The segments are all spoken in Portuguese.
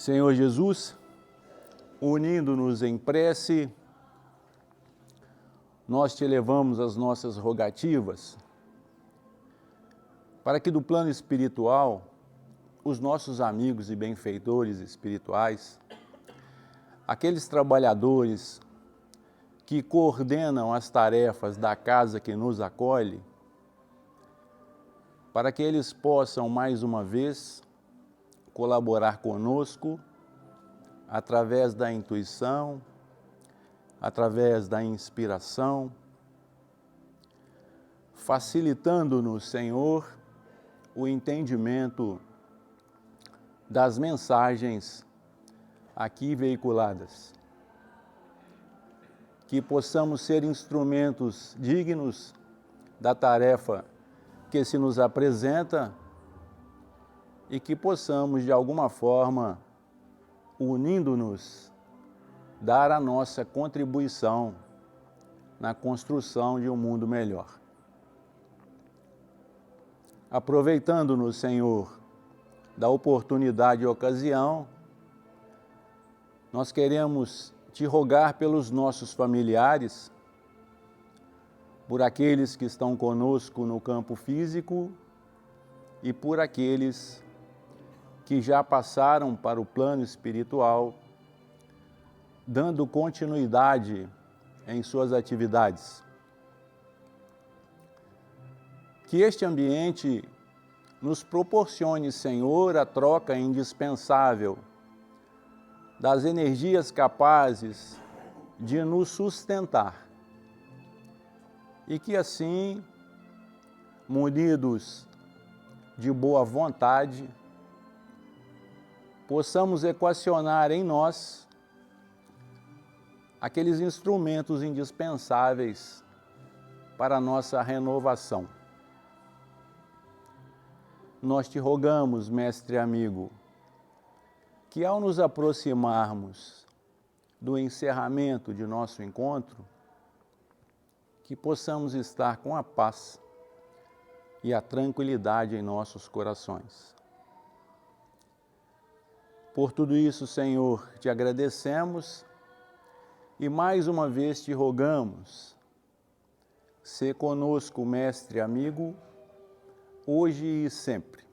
Senhor Jesus, unindo-nos em prece, nós te elevamos as nossas rogativas para que do plano espiritual, os nossos amigos e benfeitores espirituais, aqueles trabalhadores que coordenam as tarefas da casa que nos acolhe, para que eles possam mais uma vez colaborar conosco através da intuição, através da inspiração, facilitando-nos, Senhor, o entendimento das mensagens aqui veiculadas. Que possamos ser instrumentos dignos da tarefa que se nos apresenta e que possamos, de alguma forma, unindo-nos, dar a nossa contribuição na construção de um mundo melhor. Aproveitando-nos, Senhor, da oportunidade e ocasião, nós queremos te rogar pelos nossos familiares, por aqueles que estão conosco no campo físico e por aqueles que já passaram para o plano espiritual, dando continuidade em suas atividades. Que este ambiente nos proporcione, Senhor, a troca indispensável das energias capazes de nos sustentar. E que assim, munidos de boa vontade, possamos equacionar em nós aqueles instrumentos indispensáveis para a nossa renovação. Nós te rogamos, mestre amigo, que ao nos aproximarmos do encerramento de nosso encontro, que possamos estar com a paz e a tranquilidade em nossos corações. Por tudo isso, Senhor, te agradecemos e mais uma vez te rogamos, sê conosco, mestre amigo, hoje e sempre.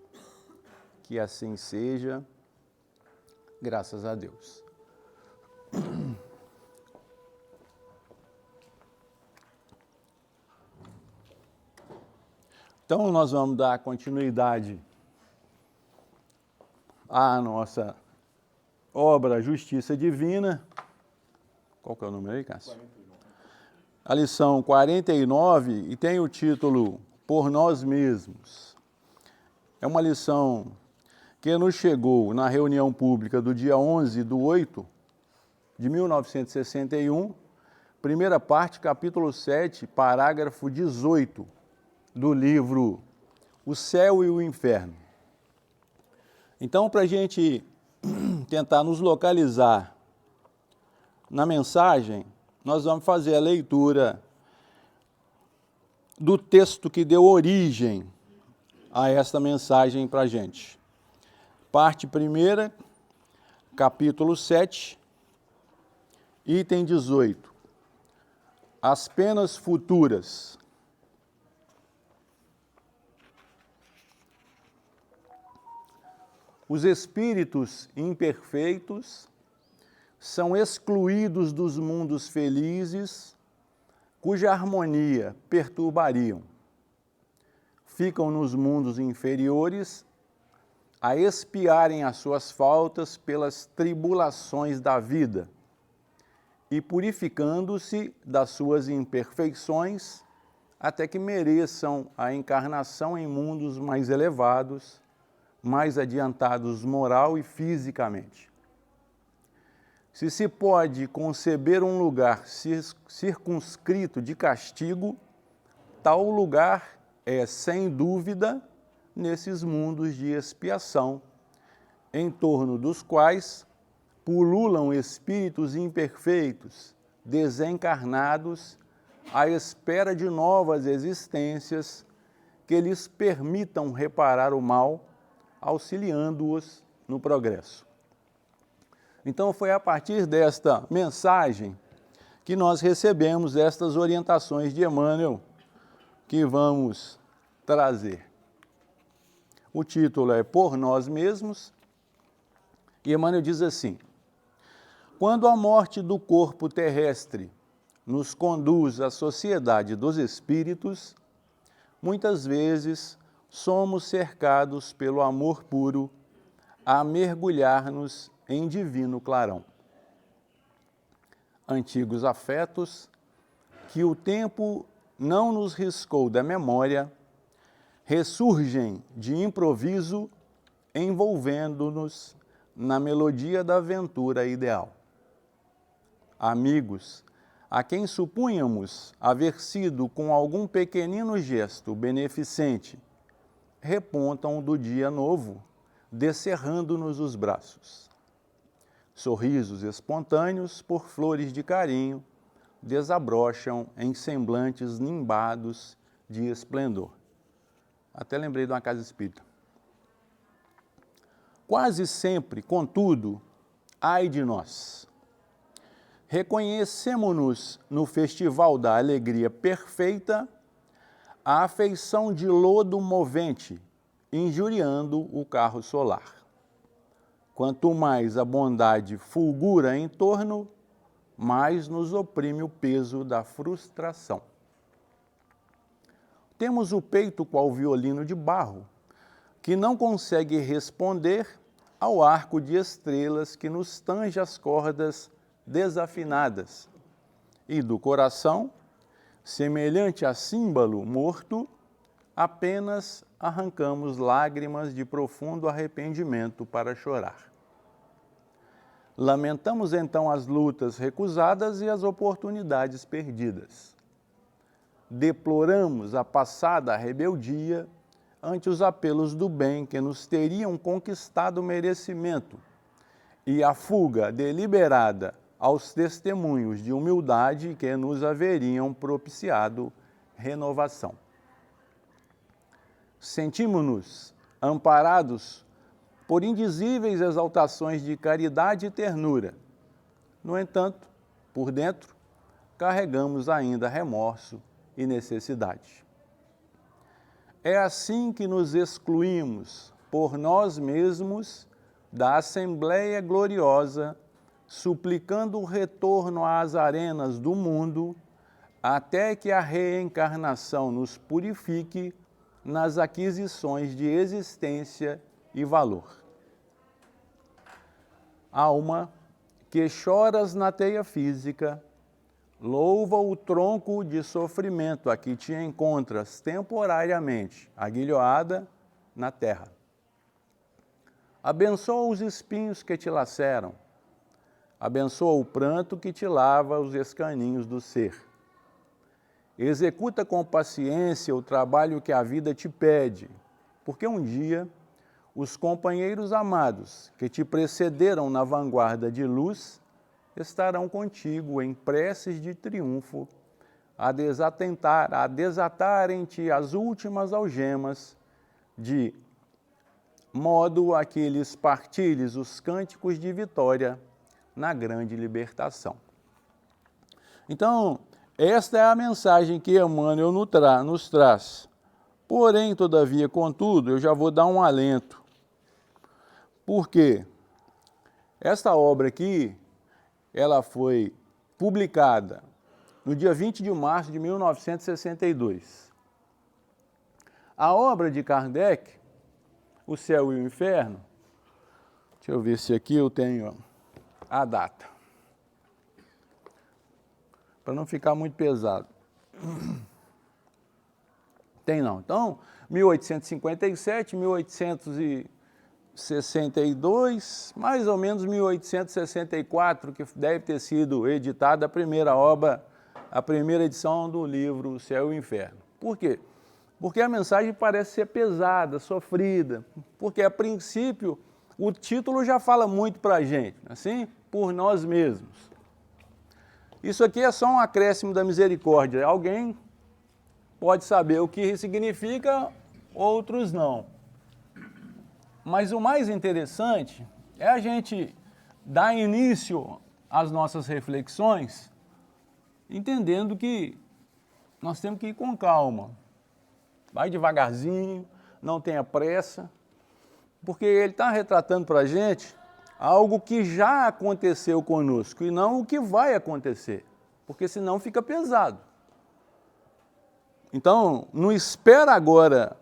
Que assim seja, graças a Deus. Então, nós vamos dar continuidade à nossa obra Justiça Divina. Qual que é o número aí, Cássio? 49. A lição 49 e tem o título Por Nós Mesmos. É uma lição que nos chegou na reunião pública do dia 11/8/1961, primeira parte, capítulo 7, parágrafo 18, do livro O Céu e o Inferno. Então, para a gente tentar nos localizar na mensagem, nós vamos fazer a leitura do texto que deu origem a esta mensagem para a gente. Parte primeira, capítulo 7, item 18. As penas futuras. Os espíritos imperfeitos são excluídos dos mundos felizes, cuja harmonia perturbariam. Ficam nos mundos inferiores a expiarem as suas faltas pelas tribulações da vida e purificando-se das suas imperfeições até que mereçam a encarnação em mundos mais elevados, mais adiantados moral e fisicamente. Se se pode conceber um lugar circunscrito de castigo, tal lugar é, sem dúvida, nesses mundos de expiação, em torno dos quais pululam espíritos imperfeitos, desencarnados, à espera de novas existências que lhes permitam reparar o mal, auxiliando-os no progresso. Então foi a partir desta mensagem que nós recebemos estas orientações de Emmanuel que vamos trazer. O título é Por Nós Mesmos, e Emmanuel diz assim: quando a morte do corpo terrestre nos conduz à sociedade dos espíritos, muitas vezes somos cercados pelo amor puro a mergulhar-nos em divino clarão. Antigos afetos que o tempo não nos riscou da memória ressurgem de improviso, envolvendo-nos na melodia da aventura ideal. Amigos, a quem supunhamos haver sido com algum pequenino gesto beneficente, repontam do dia novo, descerrando-nos os braços. Sorrisos espontâneos por flores de carinho desabrocham em semblantes nimbados de esplendor. Até lembrei de uma casa espírita. Quase sempre, contudo, ai de nós, reconhecemo-nos no festival da alegria perfeita a afeição de lodo movente, injuriando o carro solar. Quanto mais a bondade fulgura em torno, mais nos oprime o peso da frustração. Temos o peito qual violino de barro, que não consegue responder ao arco de estrelas que nos tange as cordas desafinadas, e do coração, semelhante a símbolo morto, apenas arrancamos lágrimas de profundo arrependimento para chorar. Lamentamos então as lutas recusadas e as oportunidades perdidas. Deploramos a passada rebeldia ante os apelos do bem que nos teriam conquistado o merecimento e a fuga deliberada aos testemunhos de humildade que nos haveriam propiciado renovação. Sentimos-nos amparados por indizíveis exaltações de caridade e ternura. No entanto, por dentro, carregamos ainda remorso e necessidade. É assim que nos excluímos por nós mesmos da Assembleia Gloriosa, suplicando o retorno às arenas do mundo, até que a reencarnação nos purifique nas aquisições de existência e valor. Alma, que choras na teia física, louva o tronco de sofrimento a que te encontras temporariamente aguilhoada na terra. Abençoa os espinhos que te laceram, abençoa o pranto que te lava os escaninhos do ser. Executa com paciência o trabalho que a vida te pede, porque um dia os companheiros amados que te precederam na vanguarda de luz estarão contigo em preces de triunfo a desatar em ti as últimas algemas, de modo a que lhes partilhes os cânticos de vitória na grande libertação. Então, esta é a mensagem que Emmanuel nos traz. Porém, todavia, contudo, eu já vou dar um alento. Por quê? Esta obra aqui, ela foi publicada no dia 20 de março de 1962. A obra de Kardec, O Céu e o Inferno, deixa eu ver se aqui eu tenho a data, para não ficar muito pesado. Tem não. Então, 1857, 1862, mais ou menos 1864, que deve ter sido editada a primeira obra, a primeira edição do livro O Céu e o Inferno. Por quê? Porque a mensagem parece ser pesada, sofrida, porque a princípio o título já fala muito para a gente, assim, por nós mesmos. Isso aqui é só um acréscimo da misericórdia. Alguém pode saber o que significa, outros não. Mas o mais interessante é a gente dar início às nossas reflexões, entendendo que nós temos que ir com calma. Vai devagarzinho, não tenha pressa, porque ele está retratando para a gente algo que já aconteceu conosco e não o que vai acontecer, porque senão fica pesado. Então, não espera agora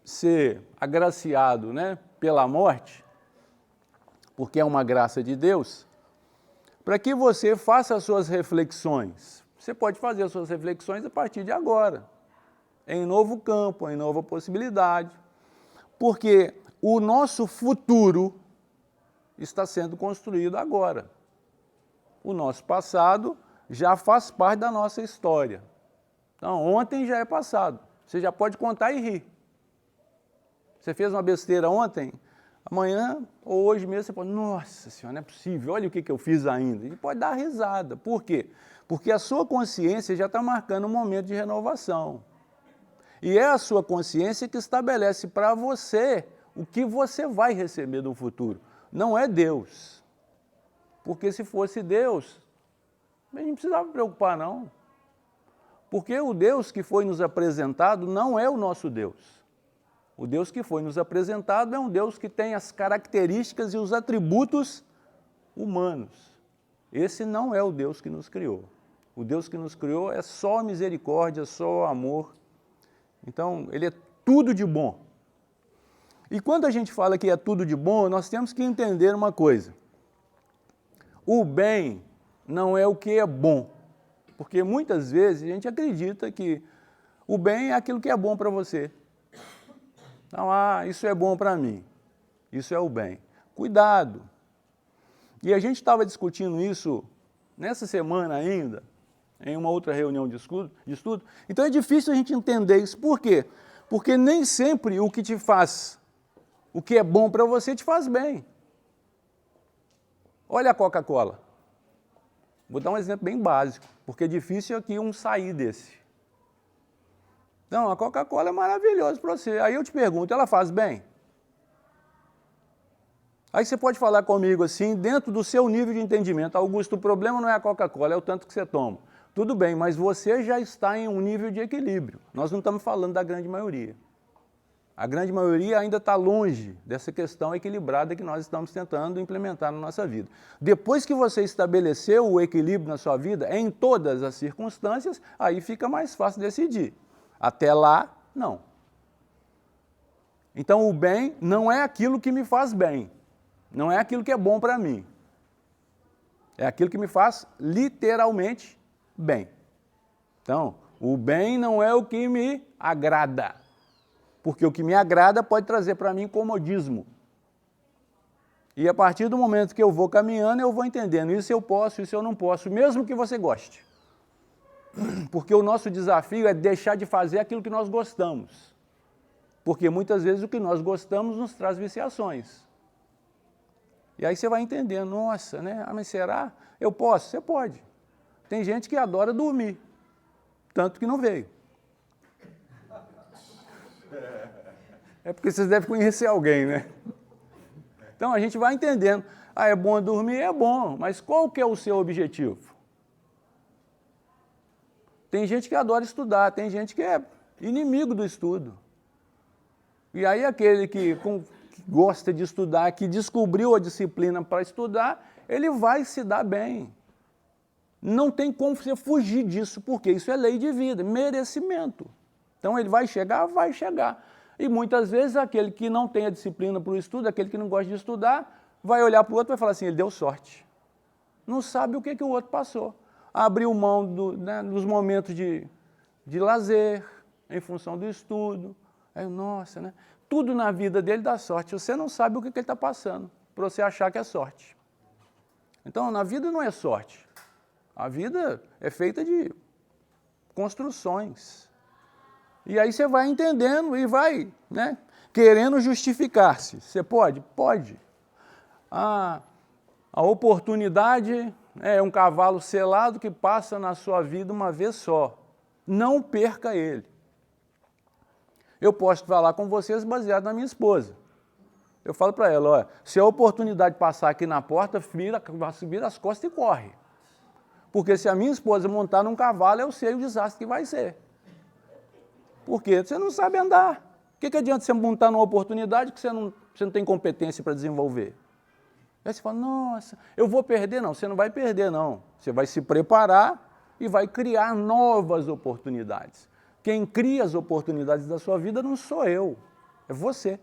ser agraciado, né, pela morte, porque é uma graça de Deus, para que você faça as suas reflexões. Você pode fazer as suas reflexões a partir de agora, em novo campo, em nova possibilidade, porque o nosso futuro está sendo construído agora. O nosso passado já faz parte da nossa história. Então, ontem já é passado. Você já pode contar e rir. Você fez uma besteira ontem, amanhã ou hoje mesmo você pode, nossa senhora, não é possível, olha o que eu fiz ainda. E pode dar risada. Por quê? Porque a sua consciência já está marcando um momento de renovação. E é a sua consciência que estabelece para você o que você vai receber no futuro. Não é Deus. Porque se fosse Deus, a gente não precisava preocupar, não. Porque o Deus que foi nos apresentado não é o nosso Deus. O Deus que foi nos apresentado é um Deus que tem as características e os atributos humanos. Esse não é o Deus que nos criou. O Deus que nos criou é só misericórdia, só amor. Então, ele é tudo de bom. E quando a gente fala que é tudo de bom, nós temos que entender uma coisa. O bem não é o que é bom. Porque muitas vezes a gente acredita que o bem é aquilo que é bom para você. Então, isso é bom para mim. Isso é o bem. Cuidado. E a gente estava discutindo isso nessa semana ainda, em uma outra reunião de estudo. Então é difícil a gente entender isso. Por quê? Porque nem sempre o que te faz, o que é bom para você, te faz bem. Olha a Coca-Cola. Vou dar um exemplo bem básico, porque é difícil aqui sair desse. Então, a Coca-Cola é maravilhosa para você. Aí eu te pergunto, ela faz bem? Aí você pode falar comigo assim, dentro do seu nível de entendimento, Augusto, o problema não é a Coca-Cola, é o tanto que você toma. Tudo bem, mas você já está em um nível de equilíbrio. Nós não estamos falando da grande maioria. A grande maioria ainda está longe dessa questão equilibrada que nós estamos tentando implementar na nossa vida. Depois que você estabeleceu o equilíbrio na sua vida, em todas as circunstâncias, aí fica mais fácil decidir. Até lá, não. Então, o bem não é aquilo que me faz bem. Não é aquilo que é bom para mim. É aquilo que me faz literalmente bem. Então, o bem não é o que me agrada. Porque o que me agrada pode trazer para mim comodismo. E a partir do momento que eu vou caminhando, eu vou entendendo. Isso eu posso, isso eu não posso, mesmo que você goste. Porque o nosso desafio é deixar de fazer aquilo que nós gostamos. Porque muitas vezes o que nós gostamos nos traz viciações. E aí você vai entendendo, nossa, né? Mas será? Eu posso? Você pode. Tem gente que adora dormir, tanto que não veio. É porque vocês devem conhecer alguém, né? Então a gente vai entendendo. É bom dormir? É bom, mas qual que é o seu objetivo? Tem gente que adora estudar, tem gente que é inimigo do estudo. E aí aquele que gosta de estudar, que descobriu a disciplina para estudar, ele vai se dar bem. Não tem como você fugir disso, porque isso é lei de vida, merecimento. Então ele vai chegar, vai chegar. E muitas vezes aquele que não tem a disciplina para o estudo, aquele que não gosta de estudar, vai olhar para o outro e vai falar assim, ele deu sorte. Não sabe o que o outro passou. Abriu mão dos momentos de lazer, em função do estudo. Aí, nossa, né? Tudo na vida dele dá sorte. Você não sabe o que ele está passando, para você achar que é sorte. Então, na vida não é sorte. A vida é feita de construções. E aí você vai entendendo e vai, né, querendo justificar-se. Você pode? Pode. A oportunidade é um cavalo selado que passa na sua vida uma vez só. Não perca ele. Eu posso falar com vocês baseado na minha esposa. Eu falo para ela, olha, se a oportunidade passar aqui na porta, vira as costas e corre. Porque se a minha esposa montar num cavalo, eu sei o desastre que vai ser. Porque você não sabe andar. O que adianta você montar numa oportunidade que você não tem competência para desenvolver? Aí você fala, nossa, eu vou perder? Não, você não vai perder, não. Você vai se preparar e vai criar novas oportunidades. Quem cria as oportunidades da sua vida não sou eu, é você.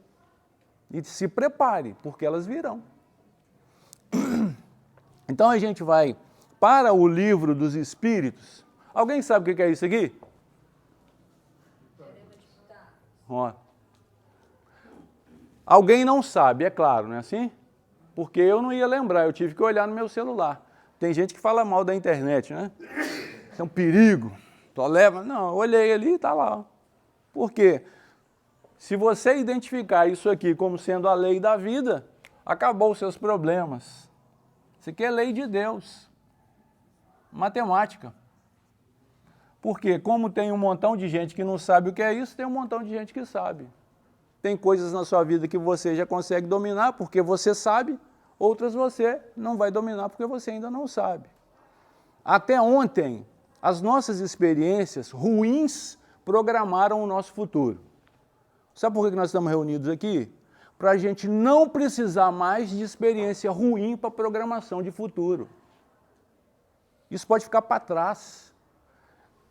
E se prepare, porque elas virão. Então a gente vai para o livro dos Espíritos. Alguém sabe o que é isso aqui? Ó. Alguém não sabe, é claro, não é assim? Porque eu não ia lembrar, eu tive que olhar no meu celular. Tem gente que fala mal da internet, né? Isso é um perigo. Toleva. Não, eu olhei ali e está lá. Por quê? Se você identificar isso aqui como sendo a lei da vida, acabou os seus problemas. Isso aqui é lei de Deus. Matemática. Porque como tem um montão de gente que não sabe o que é isso, tem um montão de gente que sabe. Tem coisas na sua vida que você já consegue dominar porque você sabe, outras você não vai dominar porque você ainda não sabe. Até ontem, as nossas experiências ruins programaram o nosso futuro. Sabe por que nós estamos reunidos aqui? Para a gente não precisar mais de experiência ruim para programação de futuro. Isso pode ficar para trás.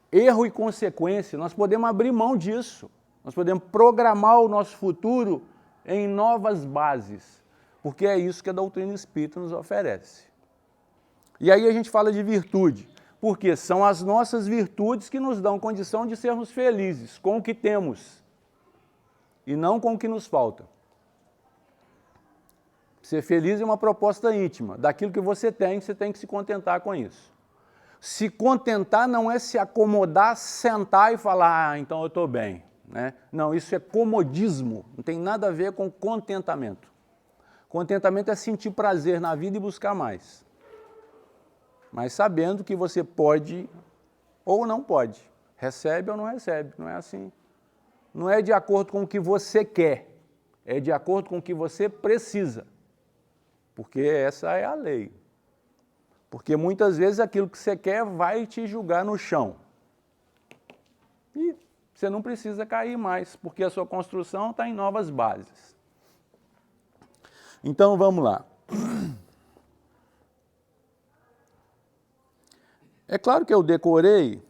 Erro e consequência, nós podemos abrir mão disso. Nós podemos programar o nosso futuro em novas bases, porque é isso que a doutrina espírita nos oferece. E aí a gente fala de virtude, porque são as nossas virtudes que nos dão condição de sermos felizes com o que temos e não com o que nos falta. Ser feliz é uma proposta íntima, daquilo que você tem que se contentar com isso. Se contentar não é se acomodar, sentar e falar, ah, então eu estou bem. Né? Não, isso é comodismo, não tem nada a ver com contentamento. Contentamento é sentir prazer na vida e buscar mais. Mas sabendo que você pode ou não pode, recebe ou não recebe, não é assim. Não é de acordo com o que você quer, é de acordo com o que você precisa. Porque essa é a lei. Porque muitas vezes aquilo que você quer vai te julgar no chão. E você não precisa cair mais, porque a sua construção está em novas bases. Então vamos lá. É claro que eu decorei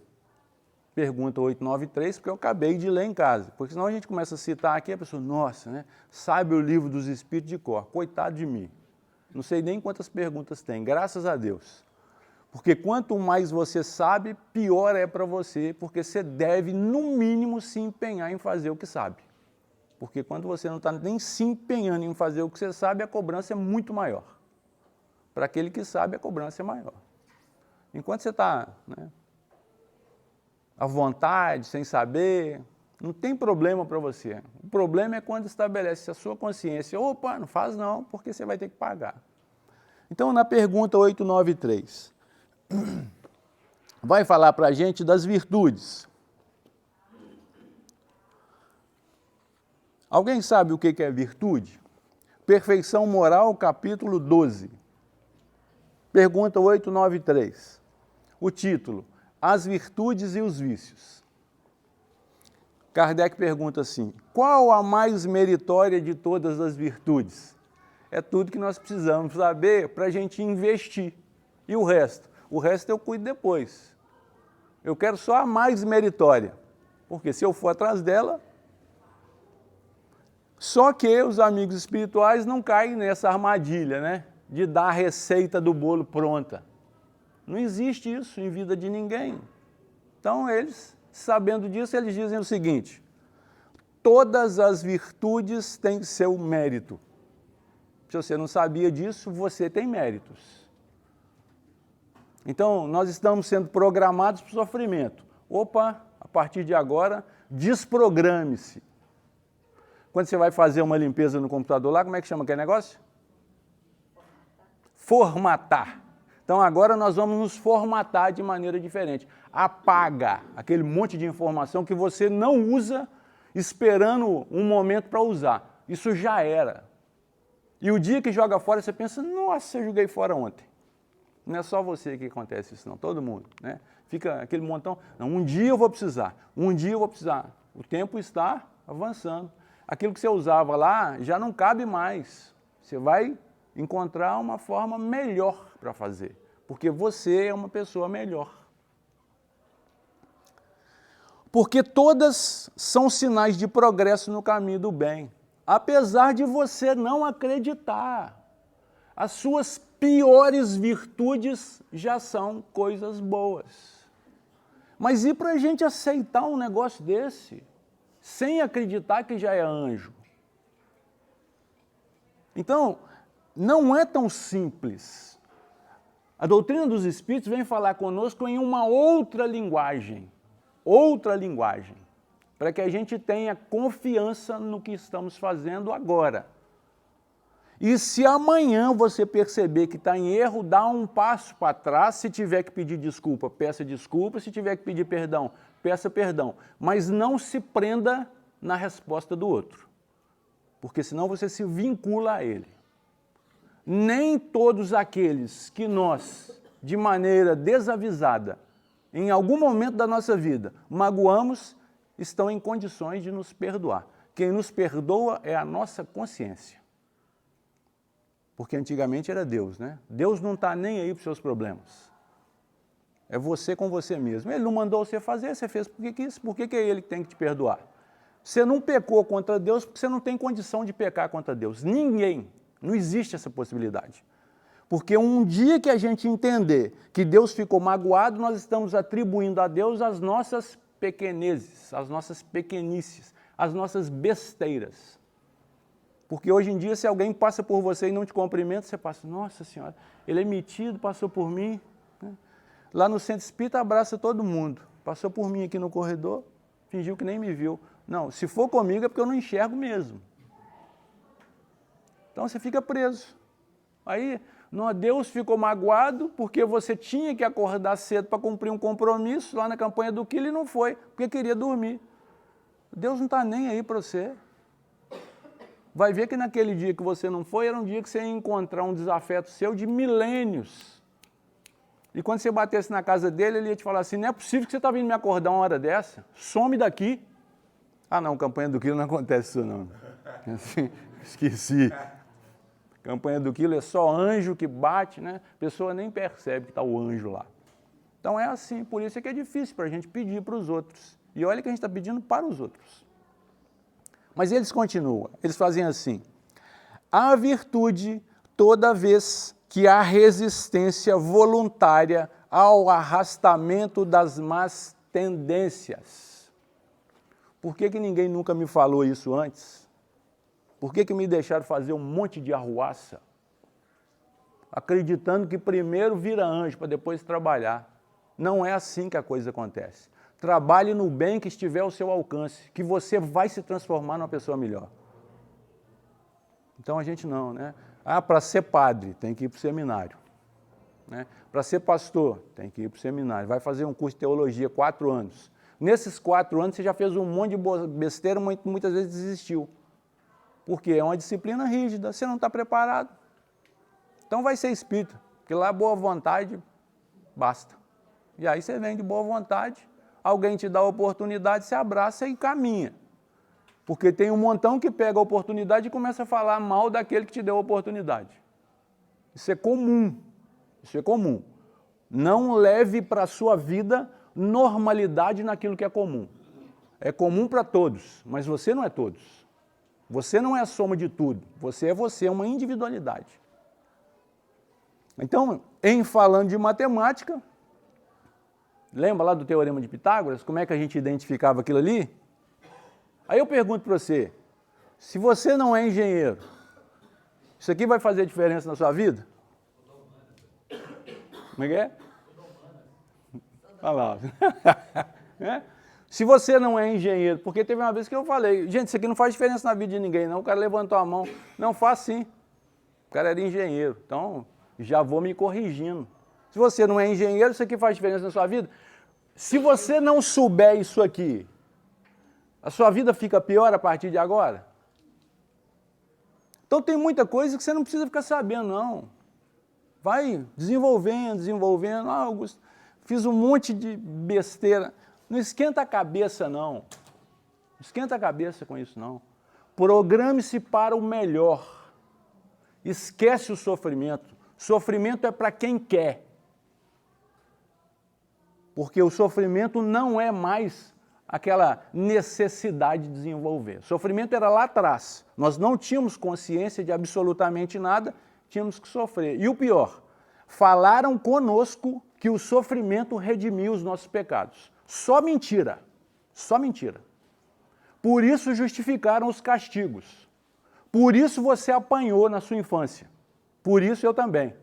pergunta 893, porque eu acabei de ler em casa. Porque senão a gente começa a citar aqui, a pessoa, nossa, né, sabe o livro dos Espíritos de cor, coitado de mim. Não sei nem quantas perguntas tem, graças a Deus. Porque quanto mais você sabe, pior é para você, porque você deve, no mínimo, se empenhar em fazer o que sabe. Porque quando você não está nem se empenhando em fazer o que você sabe, a cobrança é muito maior. Para aquele que sabe, a cobrança é maior. Enquanto você está, né, à vontade, sem saber, não tem problema para você. O problema é quando estabelece a sua consciência, opa, não faz não, porque você vai ter que pagar. Então, na pergunta 893, vai falar para a gente das virtudes. Alguém sabe o que é virtude? Perfeição Moral, capítulo 12. Pergunta 893. O título, As Virtudes e os Vícios. Kardec pergunta assim, qual a mais meritória de todas as virtudes? É tudo que nós precisamos saber para a gente investir. E o resto? O resto eu cuido depois. Eu quero só a mais meritória, porque se eu for atrás dela... Só que os amigos espirituais não caem nessa armadilha, né? De dar a receita do bolo pronta. Não existe isso em vida de ninguém. Então eles, sabendo disso, eles dizem o seguinte, todas as virtudes têm seu mérito. Se você não sabia disso, você tem méritos. Então, nós estamos sendo programados para o sofrimento. Opa, a partir de agora, desprograme-se. Quando você vai fazer uma limpeza no computador lá, como é que chama aquele negócio? Formatar. Então, agora nós vamos nos formatar de maneira diferente. Apaga aquele monte de informação que você não usa esperando um momento para usar. Isso já era. E o dia que joga fora, você pensa, nossa, eu joguei fora ontem. Não é só você que acontece isso, não, todo mundo, né? Fica aquele montão, não, um dia eu vou precisar, um dia eu vou precisar. O tempo está avançando. Aquilo que você usava lá já não cabe mais. Você vai encontrar uma forma melhor para fazer, porque você é uma pessoa melhor. Porque todas são sinais de progresso no caminho do bem. Apesar de você não acreditar, as suas piores virtudes já são coisas boas. Mas e para a gente aceitar um negócio desse, sem acreditar que já é anjo? Então, não é tão simples. A doutrina dos Espíritos vem falar conosco em uma outra linguagem, para que a gente tenha confiança no que estamos fazendo agora. E se amanhã você perceber que está em erro, dá um passo para trás. Se tiver que pedir desculpa, peça desculpa. Se tiver que pedir perdão, peça perdão. Mas não se prenda na resposta do outro, porque senão você se vincula a ele. Nem todos aqueles que nós, de maneira desavisada, em algum momento da nossa vida, magoamos, estão em condições de nos perdoar. Quem nos perdoa é a nossa consciência. Porque antigamente era Deus, né? Deus não está nem aí para os seus problemas. É você com você mesmo. Ele não mandou você fazer, você fez porque quis. Por que é ele que tem que te perdoar? Você não pecou contra Deus porque você não tem condição de pecar contra Deus. Ninguém. Não existe essa possibilidade. Porque um dia que a gente entender que Deus ficou magoado, nós estamos atribuindo a Deus as nossas pequenezes, as nossas pequenices, as nossas besteiras. Porque hoje em dia, se alguém passa por você e não te cumprimenta, você passa, nossa senhora, ele é metido, passou por mim. Lá no centro espírita, abraça todo mundo. Passou por mim aqui no corredor, fingiu que nem me viu. Não, se for comigo é porque eu não enxergo mesmo. Então você fica preso. Aí, Deus ficou magoado porque você tinha que acordar cedo para cumprir um compromisso lá na campanha do Quilo e não foi, porque queria dormir. Deus não está nem aí para você. Vai ver que naquele dia que você não foi, era um dia que você ia encontrar um desafeto seu de milênios. E quando você batesse na casa dele, ele ia te falar assim, não é possível que você está vindo me acordar uma hora dessa, some daqui. Ah não, campanha do Quilo não acontece isso não. Assim, esqueci. Campanha do Quilo é só anjo que bate, né? A pessoa nem percebe que está o anjo lá. Então é assim, por isso é que é difícil para a gente pedir para os outros. E olha que a gente está pedindo para os outros. Mas eles continuam, eles fazem assim, a virtude toda vez que há resistência voluntária ao arrastamento das más tendências. Por que ninguém nunca me falou isso antes? Por que me deixaram fazer um monte de arruaça? Acreditando que primeiro vira anjo para depois trabalhar. Não é assim que a coisa acontece. Trabalhe no bem que estiver ao seu alcance, que você vai se transformar numa pessoa melhor. Então a gente não, né? Ah, para ser padre tem que ir para o seminário. Né? Para ser pastor tem que ir para o seminário. Vai fazer um curso de teologia 4 anos. Nesses 4 anos você já fez um monte de besteira, muitas vezes desistiu. Porque é uma disciplina rígida, você não está preparado. Então vai ser espírita, porque lá boa vontade basta. E aí você vem de boa vontade, alguém te dá a oportunidade, você abraça e caminha. Porque tem um montão que pega a oportunidade e começa a falar mal daquele que te deu a oportunidade. Isso é comum, isso é comum. Não leve para a sua vida normalidade naquilo que é comum. É comum para todos, mas você não é todos. Você não é a soma de tudo, você, é uma individualidade. Então, em falando de matemática, lembra lá do Teorema de Pitágoras, como é que a gente identificava aquilo ali? Aí eu pergunto para você, se você não é engenheiro, isso aqui vai fazer diferença na sua vida? Como é que é? Olha lá. É? Se você não é engenheiro, porque teve uma vez que eu falei, gente, isso aqui não faz diferença na vida de ninguém, não. O cara levantou a mão, não faz sim. O cara era engenheiro, então já vou me corrigindo. Se você não é engenheiro, isso aqui faz diferença na sua vida? Se você não souber isso aqui, a sua vida fica pior a partir de agora? Então tem muita coisa que você não precisa ficar sabendo, não. Vai desenvolvendo. Ah, Augusto, fiz um monte de besteira. Não esquenta a cabeça, não. Não esquenta a cabeça com isso, não. Programe-se para o melhor. Esquece o sofrimento. Sofrimento é para quem quer. Porque o sofrimento não é mais aquela necessidade de desenvolver. Sofrimento era lá atrás. Nós não tínhamos consciência de absolutamente nada, tínhamos que sofrer. E o pior, falaram conosco que o sofrimento redimia os nossos pecados. Só mentira. Só mentira. Por isso justificaram os castigos. Por isso você apanhou na sua infância. Por isso eu também.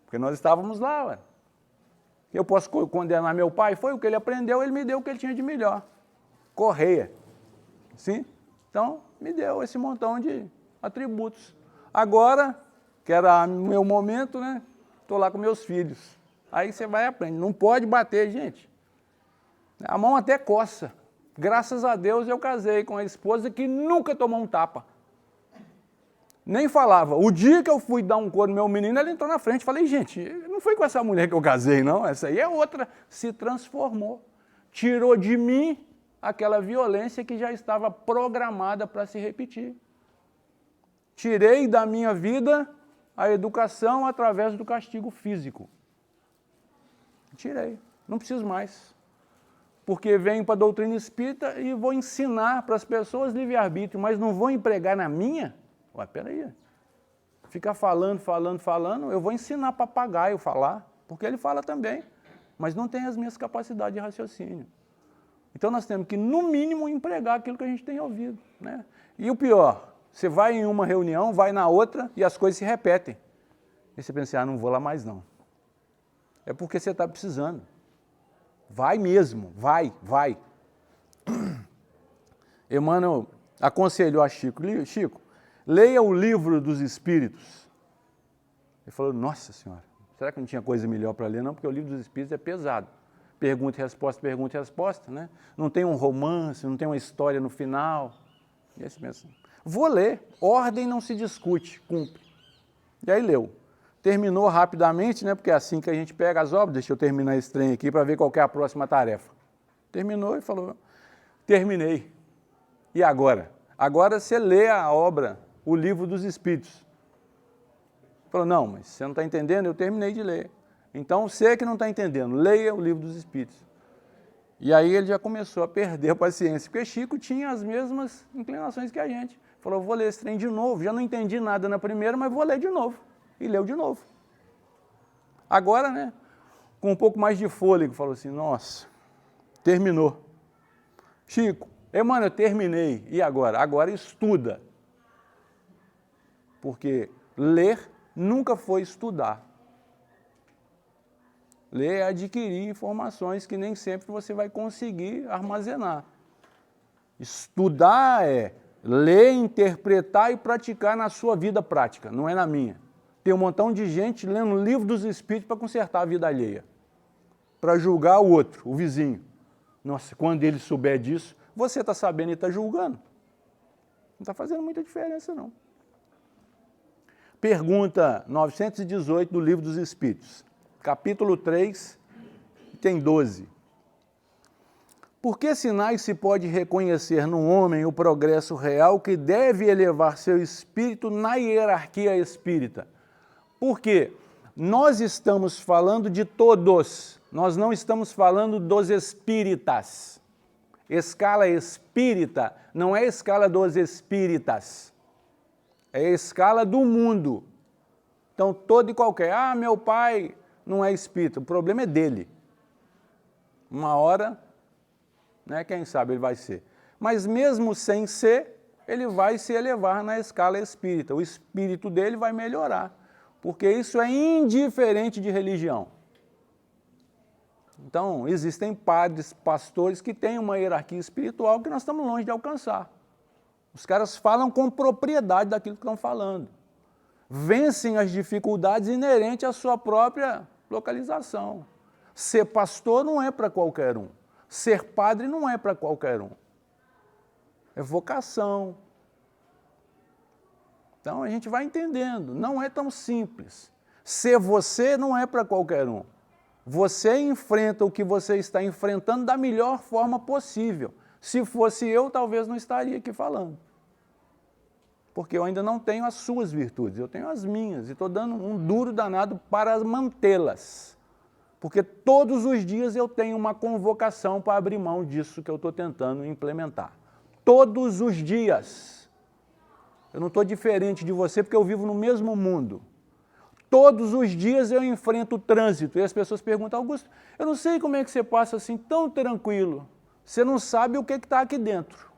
Porque nós estávamos lá, ué. Eu posso condenar meu pai? Foi o que ele aprendeu, ele me deu o que ele tinha de melhor. Correia. Sim? Então, me deu esse montão de atributos. Agora, que era o meu momento, né? Estou lá com meus filhos. Aí você vai e aprende. Não pode bater, gente. A mão até coça. Graças a Deus eu casei com a esposa que nunca tomou um tapa. Nem falava. O dia que eu fui dar um couro no meu menino, ele entrou na frente. Falei, gente, não foi com essa mulher que eu casei, não. Essa aí é outra. Se transformou. Tirou de mim aquela violência que já estava programada para se repetir. Tirei da minha vida a educação através do castigo físico. Tirei. Não preciso mais. Porque venho para a doutrina espírita e vou ensinar para as pessoas livre-arbítrio, mas não vou empregar na minha? Ué, peraí. Ficar falando, eu vou ensinar papagaio a falar, porque ele fala também, mas não tem as minhas capacidades de raciocínio. Então nós temos que, no mínimo, empregar aquilo que a gente tem ouvido, né? E o pior, você vai em uma reunião, vai na outra e as coisas se repetem. E você pensa, ah, não vou lá mais não. É porque você está precisando. Vai mesmo, vai. Emmanuel aconselhou a Chico, Chico, leia o Livro dos Espíritos. Ele falou, nossa senhora, será que não tinha coisa melhor para ler? Não, porque o Livro dos Espíritos é pesado. Pergunta e resposta, né? Não tem um romance, não tem uma história no final. E aí você pensa, vou ler, ordem não se discute, cumpre. E aí leu. Terminou rapidamente, né? Porque é assim que a gente pega as obras. Deixa eu terminar esse trem aqui para ver qual que é a próxima tarefa. Terminou e falou, terminei. E agora? Agora você lê a obra, o Livro dos Espíritos. Falou, não, mas você não está entendendo? Eu terminei de ler. Então, você que não está entendendo, leia o Livro dos Espíritos. E aí ele já começou a perder a paciência, porque Chico tinha as mesmas inclinações que a gente. Falou, vou ler esse trem de novo, já não entendi nada na primeira, mas vou ler de novo. E leu de novo. Agora, né, com um pouco mais de fôlego, falou assim, nossa, terminou. Chico, Emmanuel, eu terminei. E agora? Agora estuda. Porque ler nunca foi estudar. Ler é adquirir informações que nem sempre você vai conseguir armazenar. Estudar é ler, interpretar e praticar na sua vida prática, não é na minha. Tem um montão de gente lendo o Livro dos Espíritos para consertar a vida alheia, para julgar o outro, o vizinho. Nossa, quando ele souber disso, você está sabendo e está julgando. Não está fazendo muita diferença, não. Pergunta 918 do Livro dos Espíritos, capítulo 3, tem 12. Por que sinais se pode reconhecer no homem o progresso real que deve elevar seu espírito na hierarquia espírita? Porque nós estamos falando de todos, nós não estamos falando dos espíritas. Escala espírita não é escala dos espíritas, é a escala do mundo. Então, todo e qualquer, ah, meu pai não é espírita, o problema é dele. Uma hora, né, quem sabe ele vai ser. Mas mesmo sem ser, ele vai se elevar na escala espírita. O espírito dele vai melhorar, porque isso é indiferente de religião. Então, existem padres, pastores que têm uma hierarquia espiritual que nós estamos longe de alcançar. Os caras falam com propriedade daquilo que estão falando. Vencem as dificuldades inerentes à sua própria localização. Ser pastor não é para qualquer um. Ser padre não é para qualquer um. É vocação. Então a gente vai entendendo, não é tão simples. Ser você não é para qualquer um. Você enfrenta o que você está enfrentando da melhor forma possível. Se fosse eu, talvez não estaria aqui falando. Porque eu ainda não tenho as suas virtudes, eu tenho as minhas, e estou dando um duro danado para mantê-las. Porque todos os dias eu tenho uma convocação para abrir mão disso que eu estou tentando implementar. Todos os dias. Eu não estou diferente de você porque eu vivo no mesmo mundo. Todos os dias eu enfrento o trânsito e as pessoas perguntam, Augusto, eu não sei como é que você passa assim tão tranquilo. Você não sabe o que está aqui dentro.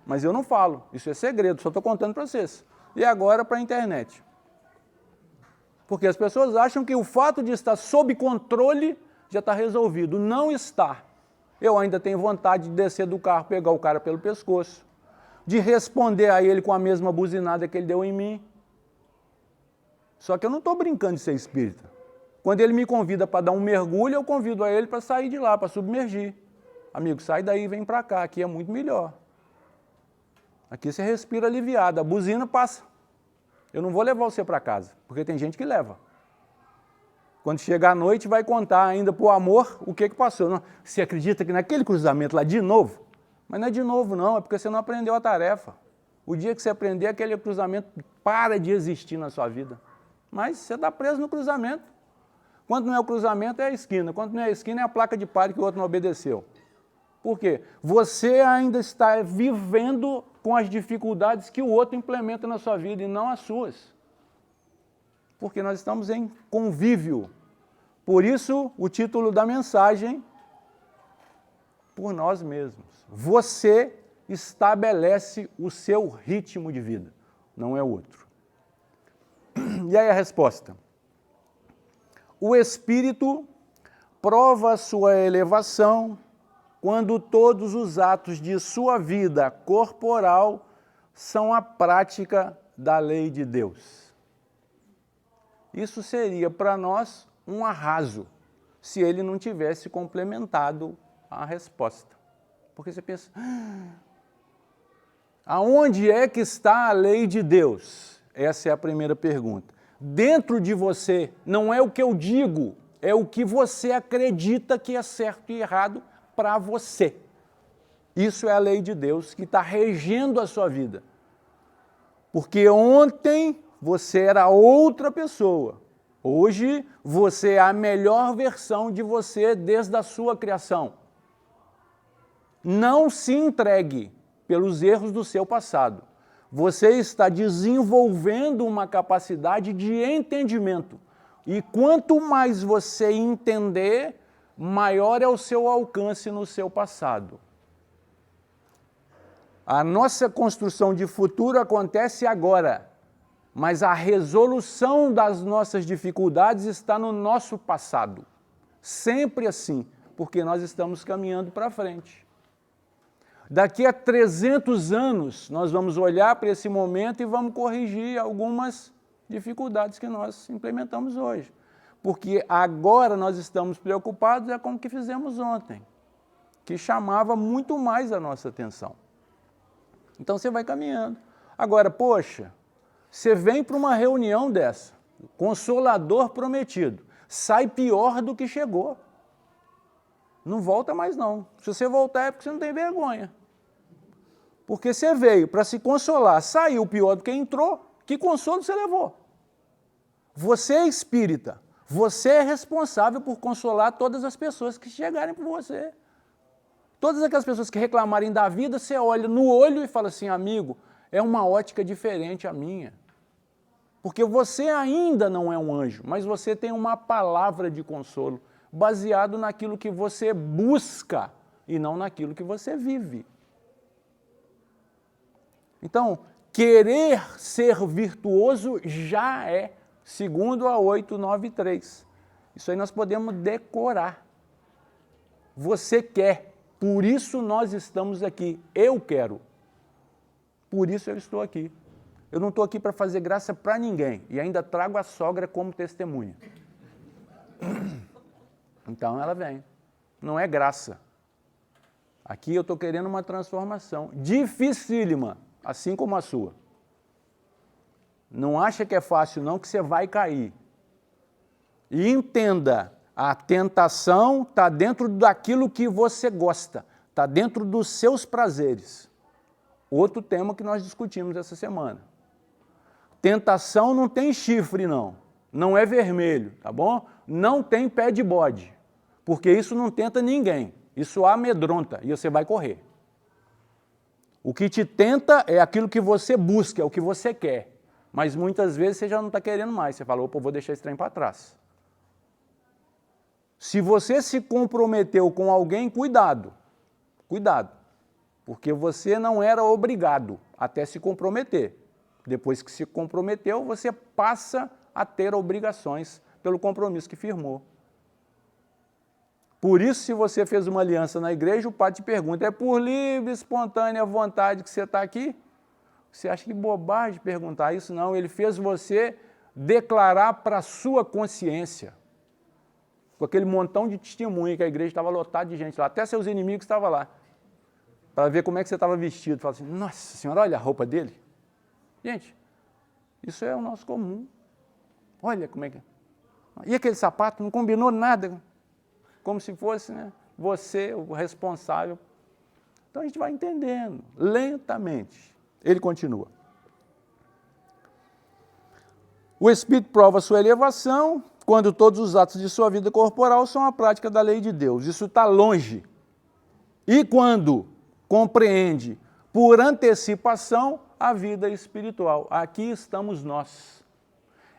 Mas eu não falo, isso é segredo, só estou contando para vocês. E agora para a internet. Porque as pessoas acham que o fato de estar sob controle já está resolvido. Não está. Eu ainda tenho vontade de descer do carro, pegar o cara pelo pescoço, de responder a ele com a mesma buzinada que ele deu em mim. Só que eu não estou brincando de ser espírita. Quando ele me convida para dar um mergulho, eu convido a ele para sair de lá, para submergir. Amigo, sai daí e vem para cá, aqui é muito melhor. Aqui você respira aliviado, a buzina passa. Eu não vou levar você para casa, porque tem gente que leva. Quando chegar à noite, vai contar ainda para o amor o que passou. Não, você acredita que naquele cruzamento lá de novo? Mas não é de novo não, é porque você não aprendeu a tarefa. O dia que você aprender, aquele cruzamento para de existir na sua vida. Mas você está preso no cruzamento. Quando não é o cruzamento, é a esquina. Quando não é a esquina, é a placa de pare que o outro não obedeceu. Por quê? Você ainda está vivendo com as dificuldades que o outro implementa na sua vida e não as suas. Porque nós estamos em convívio. Por isso, o título da mensagem, por nós mesmos. Você estabelece o seu ritmo de vida, não é o outro. E aí a resposta. O espírito prova sua elevação quando todos os atos de sua vida corporal são a prática da lei de Deus. Isso seria para nós um arraso, se ele não tivesse complementado a resposta. Porque você pensa, aonde é que está a lei de Deus? Essa é a primeira pergunta. Dentro de você, não é o que eu digo, é o que você acredita que é certo e errado para você. Isso é a lei de Deus que está regendo a sua vida. Porque ontem você era outra pessoa. Hoje você é a melhor versão de você desde a sua criação. Não se entregue pelos erros do seu passado. Você está desenvolvendo uma capacidade de entendimento. E quanto mais você entender, maior é o seu alcance no seu passado. A nossa construção de futuro acontece agora, mas a resolução das nossas dificuldades está no nosso passado. Sempre assim, porque nós estamos caminhando para frente. Daqui a 300 anos, nós vamos olhar para esse momento e vamos corrigir algumas dificuldades que nós implementamos hoje. Porque agora nós estamos preocupados com o que fizemos ontem, que chamava muito mais a nossa atenção. Então você vai caminhando. Agora, poxa, você vem para uma reunião dessa, consolador prometido, sai pior do que chegou. Não volta mais não. Se você voltar é porque você não tem vergonha. Porque você veio para se consolar, saiu pior do que entrou, que consolo você levou? Você é espírita, você é responsável por consolar todas as pessoas que chegarem por você. Todas aquelas pessoas que reclamarem da vida, você olha no olho e fala assim, amigo, é uma ótica diferente a minha. Porque você ainda não é um anjo, mas você tem uma palavra de consolo, baseado naquilo que você busca e não naquilo que você vive. Então, querer ser virtuoso já é, segundo a 893. Isso aí nós podemos decorar. Você quer, por isso nós estamos aqui. Eu quero, por isso eu estou aqui. Eu não estou aqui para fazer graça para ninguém e ainda trago a sogra como testemunha. Então ela vem. Não é graça. Aqui eu estou querendo uma transformação dificílima, assim como a sua. Não acha que é fácil não, que você vai cair. E entenda, a tentação está dentro daquilo que você gosta, está dentro dos seus prazeres. Outro tema que nós discutimos essa semana. Tentação não tem chifre não, não é vermelho, tá bom? Não tem pé de bode, porque isso não tenta ninguém, isso amedronta e você vai correr. O que te tenta é aquilo que você busca, é o que você quer. Mas muitas vezes você já não está querendo mais. Você fala, opa, vou deixar esse trem para trás. Se você se comprometeu com alguém, cuidado. Cuidado. Porque você não era obrigado até se comprometer. Depois que se comprometeu, você passa a ter obrigações pelo compromisso que firmou. Por isso, se você fez uma aliança na igreja, o padre te pergunta, é por livre, espontânea vontade que você está aqui? Você acha que bobagem perguntar isso? Não, ele fez você declarar para a sua consciência. Com aquele montão de testemunho que a igreja estava lotada de gente lá, até seus inimigos estavam lá, para ver como é que você estava vestido. Fala assim, nossa senhora, olha a roupa dele. Gente, isso é o nosso comum. Olha como é que é. E aquele sapato não combinou nada, como se fosse, né, você o responsável. Então a gente vai entendendo, lentamente. Ele continua. O Espírito prova a sua elevação quando todos os atos de sua vida corporal são a prática da lei de Deus. Isso está longe. E quando compreende por antecipação a vida espiritual. Aqui estamos nós,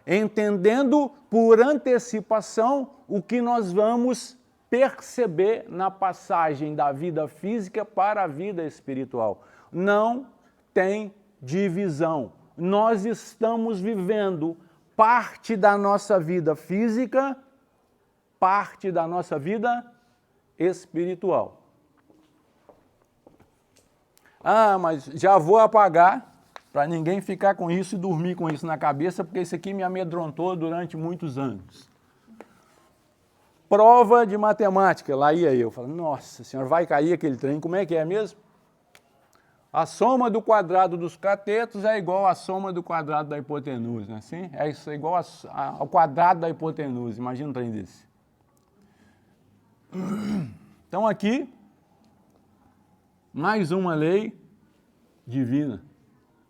entendendo por antecipação o que nós vamos perceber na passagem da vida física para a vida espiritual. Não tem divisão. Nós estamos vivendo parte da nossa vida física, parte da nossa vida espiritual. Ah, mas já vou apagar para ninguém ficar com isso e dormir com isso na cabeça, porque isso aqui me amedrontou durante muitos anos. Prova de matemática, lá ia eu, falando, nossa senhora, vai cair aquele trem, como é que é mesmo? A soma do quadrado dos catetos é igual à soma do quadrado da hipotenusa, não é assim? É isso, é igual ao quadrado da hipotenusa, imagina um trem desse. Então aqui, mais uma lei divina,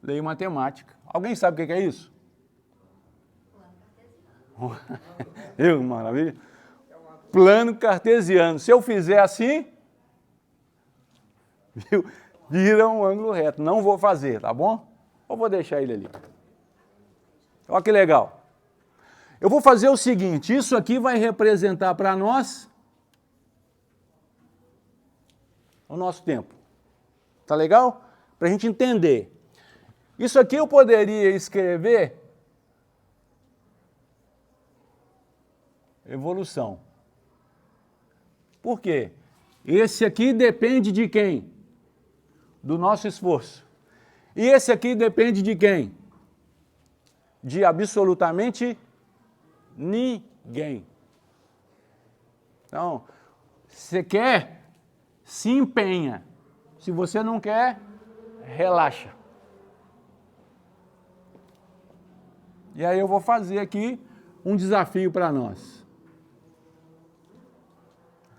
lei matemática. Alguém sabe o que é isso? Eu, maravilha. Plano cartesiano. Se eu fizer assim, viu? Vira um ângulo reto. Não vou fazer, tá bom? Ou vou deixar ele ali. Olha que legal. Eu vou fazer o seguinte, isso aqui vai representar para nós o nosso tempo. Tá legal? Para a gente entender. Isso aqui eu poderia escrever evolução. Por quê? Esse aqui depende de quem? Do nosso esforço. E esse aqui depende de quem? De absolutamente ninguém. Então, você quer, se empenha. Se você não quer, relaxa. E aí eu vou fazer aqui um desafio para nós.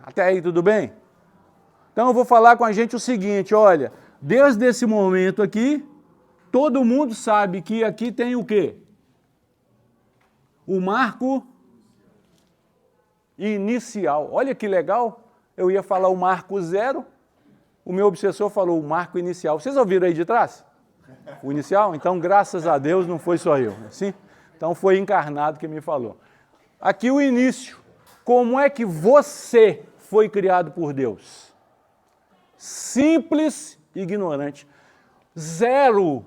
Até aí, tudo bem? Então eu vou falar com a gente o seguinte, olha, desde esse momento aqui, todo mundo sabe que aqui tem o quê? O marco inicial. Olha que legal, eu ia falar o marco zero, o meu obsessor falou o marco inicial. Vocês ouviram aí de trás? O inicial? Então, graças a Deus, não foi só eu. Sim? Então, foi encarnado que me falou. Aqui o início. Como é que você foi criado por Deus? Simples e ignorante. Zero.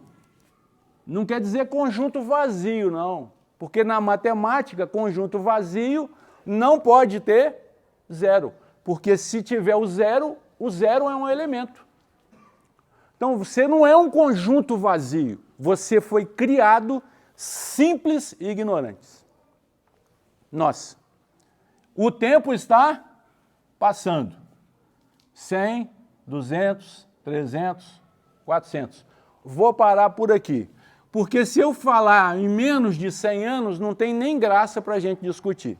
Não quer dizer conjunto vazio, não. Porque na matemática, conjunto vazio não pode ter zero. Porque se tiver o zero é um elemento. Então, você não é um conjunto vazio. Você foi criado simples e ignorantes. Nós. O tempo está passando. 100, 200, 300, 400. Vou parar por aqui. Porque se eu falar em menos de 100 anos, não tem nem graça para a gente discutir.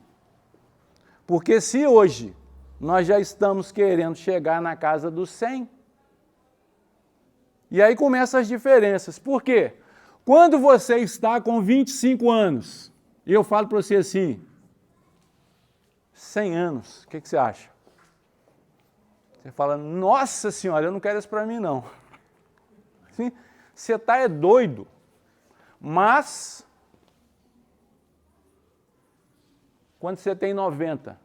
Porque se hoje nós já estamos querendo chegar na casa dos 100, e aí começam as diferenças. Por quê? Quando você está com 25 anos, e eu falo para você assim, 100 anos, o que você acha? Você fala, nossa senhora, eu não quero isso para mim não. Sim? Você está doido. Mas, quando você tem 90,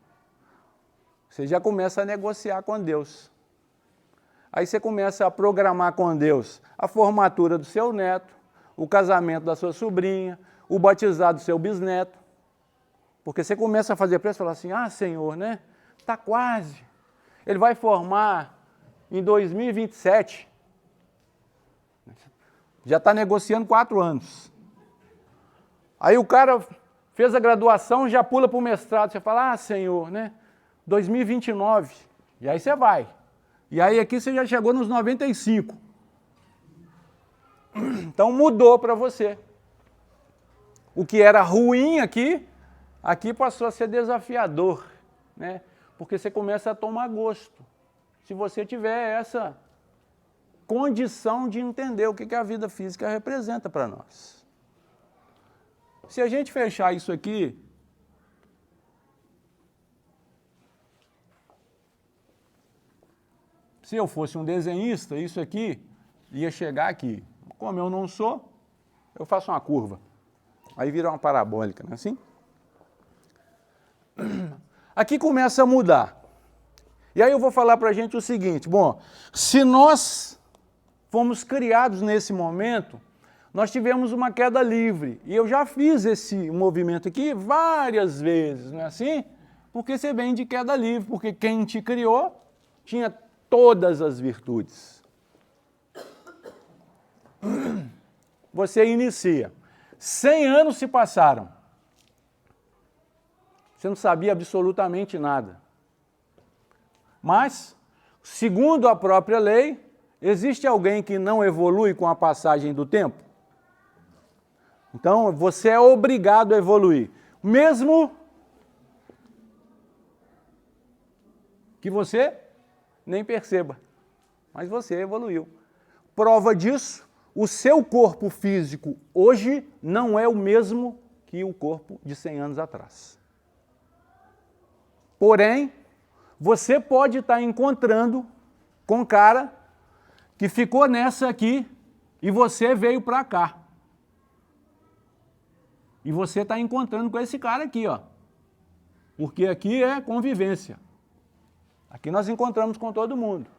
você já começa a negociar com Deus. Aí você começa a programar com Deus a formatura do seu neto, o casamento da sua sobrinha, o batizado do seu bisneto. Porque você começa a fazer preço e fala assim, ah, Senhor, né? Está quase. Ele vai formar em 2027. Já está negociando 4 anos. Aí o cara fez a graduação, já pula para o mestrado. Você fala, ah, Senhor, né? 2029. E aí você vai. E aí aqui você já chegou nos 95. Então mudou para você. O que era ruim aqui passou a ser desafiador, né? Porque você começa a tomar gosto. Se você tiver essa condição de entender o que a vida física representa para nós. Se a gente fechar isso aqui, se eu fosse um desenhista, isso aqui ia chegar aqui. Como eu não sou, eu faço uma curva. Aí vira uma parabólica, não é assim? Aqui começa a mudar. E aí eu vou falar para a gente o seguinte, bom, se nós fomos criados nesse momento, nós tivemos uma queda livre. E eu já fiz esse movimento aqui várias vezes, não é assim? Porque você vem de queda livre, porque quem te criou tinha todas as virtudes. Você inicia. 100 anos se passaram. Você não sabia absolutamente nada. Mas, segundo a própria lei, existe alguém que não evolui com a passagem do tempo? Então, você é obrigado a evoluir. Mesmo que você nem perceba. Mas você evoluiu. Prova disso, o seu corpo físico hoje não é o mesmo que o corpo de 100 anos atrás. Porém, você pode estar encontrando com um cara que ficou nessa aqui e você veio para cá. E você está encontrando com esse cara aqui, ó. Porque aqui é convivência. Aqui nós encontramos com todo mundo.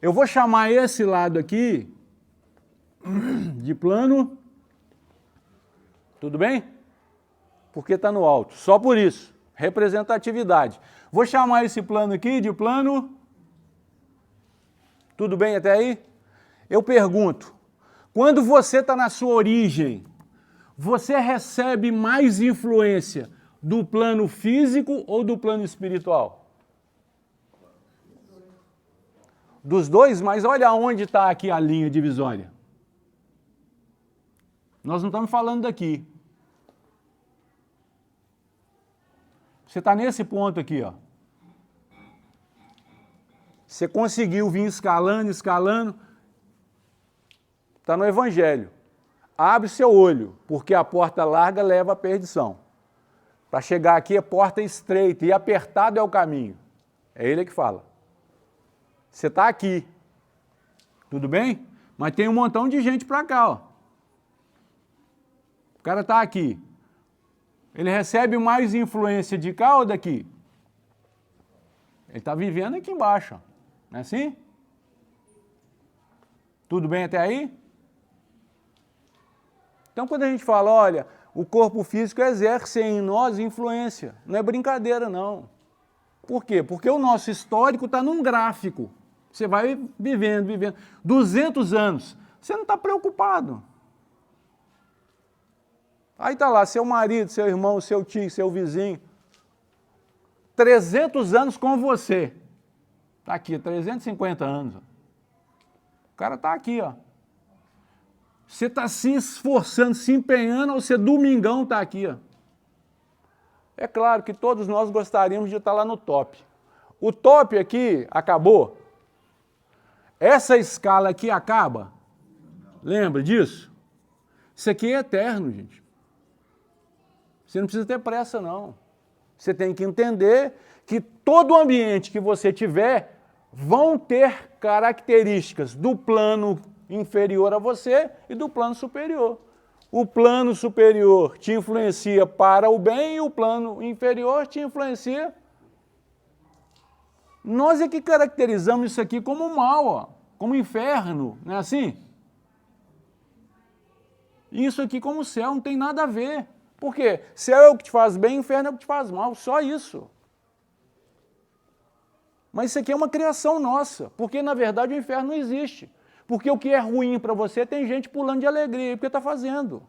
Eu vou chamar esse lado aqui de plano. Tudo bem? Porque está no alto. Só por isso. Representatividade. Vou chamar esse plano aqui de plano. Tudo bem até aí? Eu pergunto, quando você está na sua origem, você recebe mais influência do plano físico ou do plano espiritual? Dos dois, mas olha onde está aqui a linha divisória. Nós não estamos falando daqui. Você está nesse ponto aqui, ó. Você conseguiu vir escalando, escalando. Está no Evangelho. Abre seu olho, porque a porta larga leva à perdição. Para chegar aqui é porta estreita e apertado é o caminho. É ele que fala. Você está aqui. Tudo bem? Mas tem um montão de gente para cá, ó. O cara está aqui. Ele recebe mais influência de cá ou daqui? Ele está vivendo aqui embaixo, ó. Não é assim? Tudo bem até aí? Então, quando a gente fala, olha, o corpo físico exerce em nós influência. Não é brincadeira, não. Por quê? Porque o nosso histórico está num gráfico. Você vai vivendo, vivendo. 200 anos. Você não está preocupado. Aí está lá, seu marido, seu irmão, seu tio, seu vizinho. 300 anos com você. Está aqui, 350 anos. O cara está aqui, ó. Você está se esforçando, se empenhando, ou você domingão está aqui. Ó. É claro que todos nós gostaríamos de estar lá no top. O top aqui acabou. Essa escala aqui acaba. Lembra disso? Isso aqui é eterno, gente. Você não precisa ter pressa, não. Você tem que entender que todo ambiente que você tiver vão ter características do plano inferior a você e do plano superior. O plano superior te influencia para o bem e o plano inferior te influencia. Nós é que caracterizamos isso aqui como mal, ó, como inferno, não é assim? Isso aqui como céu não tem nada a ver. Por quê? Céu é o que te faz bem, inferno é o que te faz mal, só isso. Mas isso aqui é uma criação nossa, porque na verdade o inferno não existe. Porque o que é ruim para você tem gente pulando de alegria, porque está fazendo.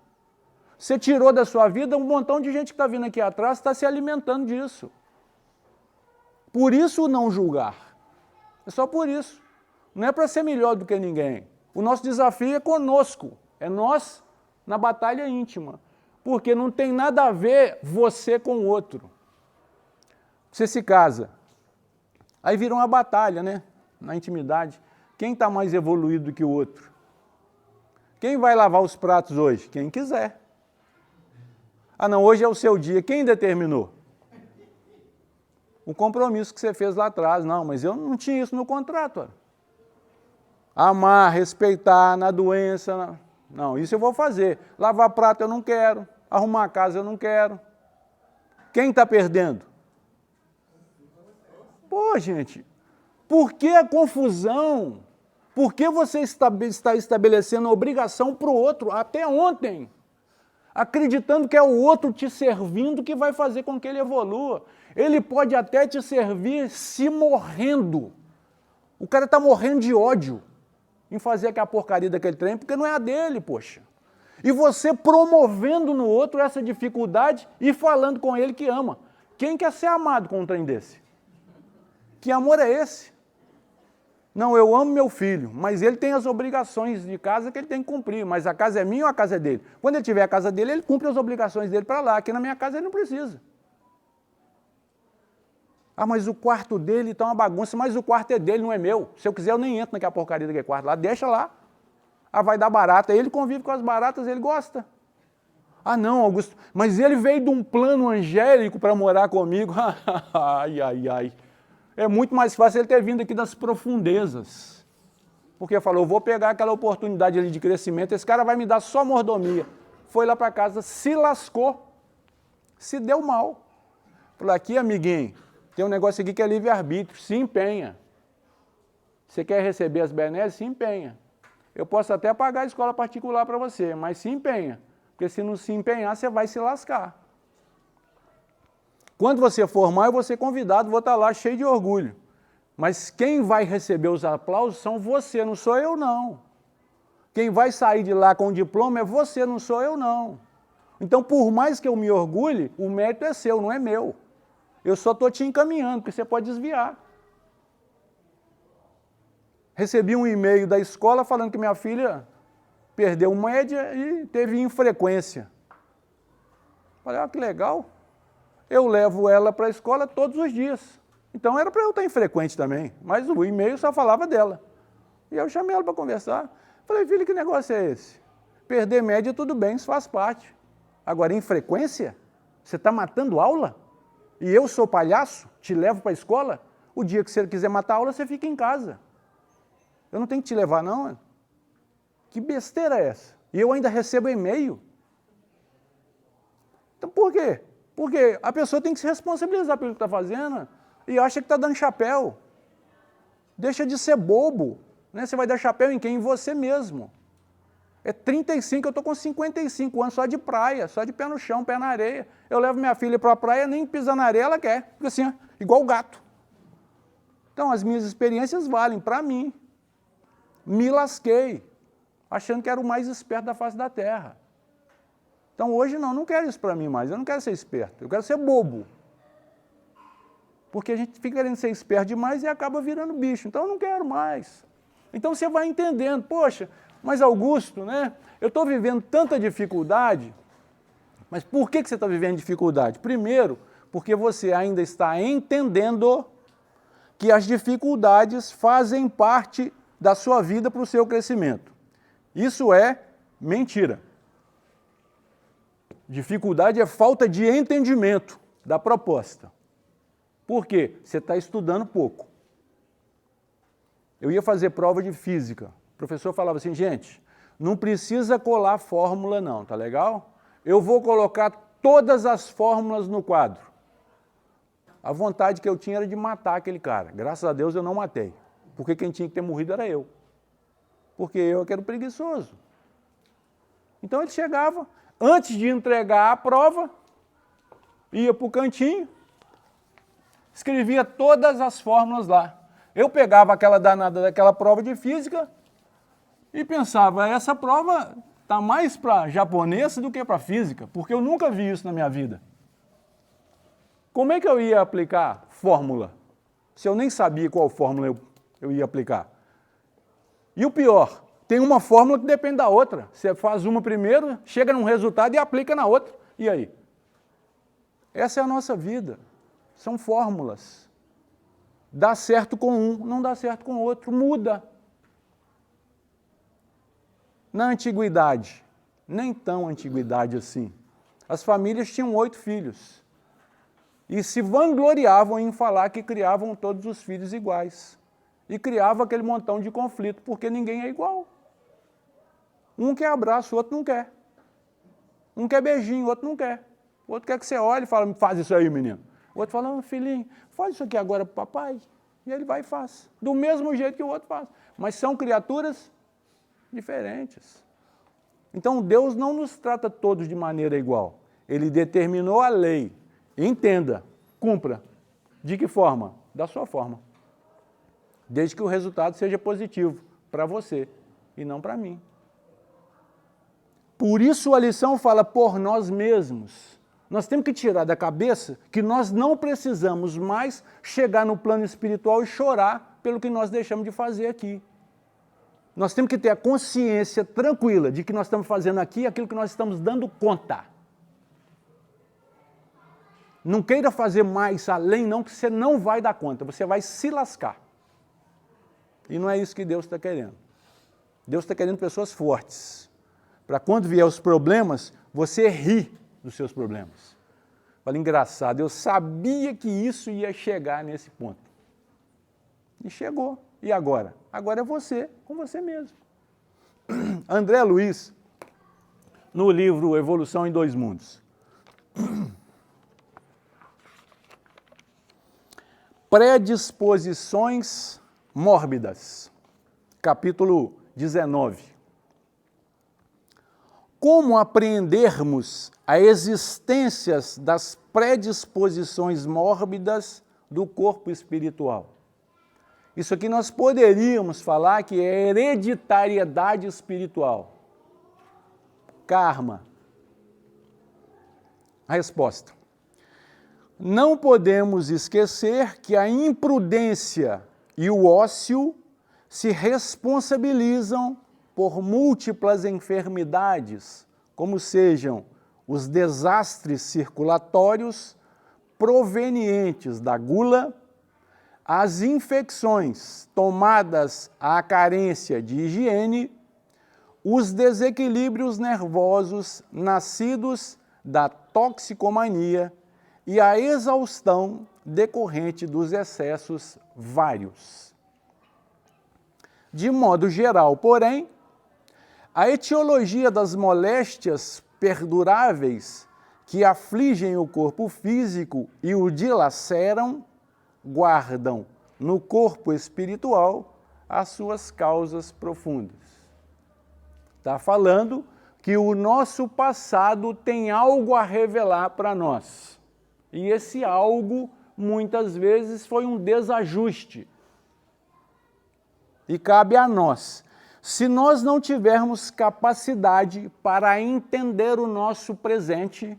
Você tirou da sua vida um montão de gente que está vindo aqui atrás, está se alimentando disso. Por isso não julgar. É só por isso. Não é para ser melhor do que ninguém. O nosso desafio é conosco, é nós na batalha íntima. Porque não tem nada a ver você com o outro. Você se casa, aí vira uma batalha, né? Na intimidade. Quem está mais evoluído do que o outro? Quem vai lavar os pratos hoje? Quem quiser. Ah não, hoje é o seu dia. Quem determinou? O compromisso que você fez lá atrás. Não, mas eu não tinha isso no contrato. Ó. Amar, respeitar, na doença... Não, isso eu vou fazer. Lavar prato eu não quero. Arrumar a casa eu não quero. Quem está perdendo? Pô, gente, por que a confusão? Por que você está estabelecendo a obrigação para o outro até ontem? Acreditando que é o outro te servindo que vai fazer com que ele evolua. Ele pode até te servir se morrendo. O cara está morrendo de ódio em fazer aquela porcaria daquele trem, porque não é a dele, poxa. E você promovendo no outro essa dificuldade e falando com ele que ama. Quem quer ser amado com um trem desse? Que amor é esse? Não, eu amo meu filho, mas ele tem as obrigações de casa que ele tem que cumprir, mas a casa é minha ou a casa é dele? Quando ele tiver a casa dele, ele cumpre as obrigações dele para lá, aqui na minha casa ele não precisa. Ah, mas o quarto dele está uma bagunça, mas o quarto é dele, não é meu. Se eu quiser, eu nem entro naquela porcaria daquele quarto lá, deixa lá. Ah, vai dar barata, ele convive com as baratas, ele gosta. Ah não, Augusto, mas ele veio de um plano angélico para morar comigo. Ai, ai, ai. É muito mais fácil ele ter vindo aqui das profundezas. Porque falou, eu vou pegar aquela oportunidade ali de crescimento, esse cara vai me dar só mordomia. Foi lá para casa, se lascou, se deu mal. Falou, aqui, amiguinho, tem um negócio aqui que é livre-arbítrio, se empenha. Você quer receber as benesses? Se empenha. Eu posso até pagar a escola particular para você, mas se empenha. Porque se não se empenhar, você vai se lascar. Quando você formar, eu vou ser convidado, vou estar lá cheio de orgulho. Mas quem vai receber os aplausos são você, não sou eu não. Quem vai sair de lá com o diploma é você, não sou eu não. Então, por mais que eu me orgulhe, o mérito é seu, não é meu. Eu só estou te encaminhando, porque você pode desviar. Recebi um e-mail da escola falando que minha filha perdeu média e teve infrequência. Falei, ah, que legal. Eu levo ela para a escola todos os dias. Então era para eu estar infrequente também, mas o e-mail só falava dela. E eu chamei ela para conversar. Falei, filha, que negócio é esse? Perder média tudo bem, isso faz parte. Agora, infrequência? Você está matando aula? E eu sou palhaço? Te levo para a escola? O dia que você quiser matar a aula, você fica em casa. Eu não tenho que te levar, não. Que besteira é essa? E eu ainda recebo e-mail. Então, por quê? Porque a pessoa tem que se responsabilizar pelo que está fazendo e acha que está dando chapéu. Deixa de ser bobo. Né? Você vai dar chapéu em quem? Em você mesmo. É 35, eu estou com 55 anos, só de praia, só de pé no chão, pé na areia. Eu levo minha filha para a praia, nem pisar na areia ela quer. Fica assim, ó, igual o gato. Então, as minhas experiências valem para mim. Me lasquei, achando que era o mais esperto da face da terra. Então hoje não quero isso para mim mais, eu não quero ser esperto, eu quero ser bobo. Porque a gente fica querendo ser esperto demais e acaba virando bicho, então eu não quero mais. Então você vai entendendo, poxa, Mas Augusto, né? Eu estou vivendo tanta dificuldade. Mas por que você está vivendo dificuldade? Primeiro, porque você ainda está entendendo que as dificuldades fazem parte da sua vida para o seu crescimento. Isso é mentira. Dificuldade é falta de entendimento da proposta. Por quê? Você está estudando pouco. Eu ia fazer prova de física. O professor falava assim, gente, não precisa colar fórmula não, tá legal? Eu vou colocar todas as fórmulas no quadro. A vontade que eu tinha era de matar aquele cara. Graças a Deus eu não matei. Porque quem tinha que ter morrido era eu. Porque eu que era o preguiçoso. Então ele chegava, antes de entregar a prova, ia para o cantinho, escrevia todas as fórmulas lá. Eu pegava aquela danada daquela prova de física e pensava, essa prova está mais para japonês do que para física, porque eu nunca vi isso na minha vida. Como é que eu ia aplicar fórmula, se eu nem sabia qual fórmula eu ia aplicar? E o pior, tem uma fórmula que depende da outra. Você faz uma primeiro, chega num resultado e aplica na outra. E aí? Essa é a nossa vida. São fórmulas. Dá certo com um, não dá certo com o outro, muda. Na antiguidade, nem tão antiguidade assim, as famílias tinham 8 filhos. E se vangloriavam em falar que criavam todos os filhos iguais. E criava aquele montão de conflito, porque ninguém é igual. Um quer abraço, o outro não quer. Um quer beijinho, o outro não quer. O outro quer que você olhe e fale, faz isso aí, menino. O outro fala, filhinho, faz isso aqui agora pro papai. E ele vai e faz. Do mesmo jeito que o outro faz. Mas são criaturas diferentes. Então Deus não nos trata todos de maneira igual. Ele determinou a lei. Entenda, cumpra. De que forma? Da sua forma. Desde que o resultado seja positivo para você e não para mim. Por isso a lição fala por nós mesmos. Nós temos que tirar da cabeça que nós não precisamos mais chegar no plano espiritual e chorar pelo que nós deixamos de fazer aqui. Nós temos que ter a consciência tranquila de que nós estamos fazendo aqui aquilo que nós estamos dando conta. Não queira fazer mais além não, que você não vai dar conta, você vai se lascar. E não é isso que Deus está querendo. Deus está querendo pessoas fortes. Para quando vier os problemas, você ri dos seus problemas. Fala, engraçado, eu sabia que isso ia chegar nesse ponto. E chegou. E agora? Agora é você, com você mesmo. André Luiz, no livro Evolução em 2 Mundos. Predisposições mórbidas, capítulo 19. Como apreendermos a existência das predisposições mórbidas do corpo espiritual? Isso aqui nós poderíamos falar que é hereditariedade espiritual. Karma. A resposta. Não podemos esquecer que a imprudência e o ócio se responsabilizam por múltiplas enfermidades, como sejam os desastres circulatórios provenientes da gula, as infecções tomadas à carência de higiene, os desequilíbrios nervosos nascidos da toxicomania e a exaustão decorrente dos excessos vários. De modo geral, porém, a etiologia das moléstias perduráveis que afligem o corpo físico e o dilaceram, guardam no corpo espiritual as suas causas profundas. Está falando que o nosso passado tem algo a revelar para nós. E esse algo, muitas vezes, foi um desajuste. E cabe a nós. Se nós não tivermos capacidade para entender o nosso presente,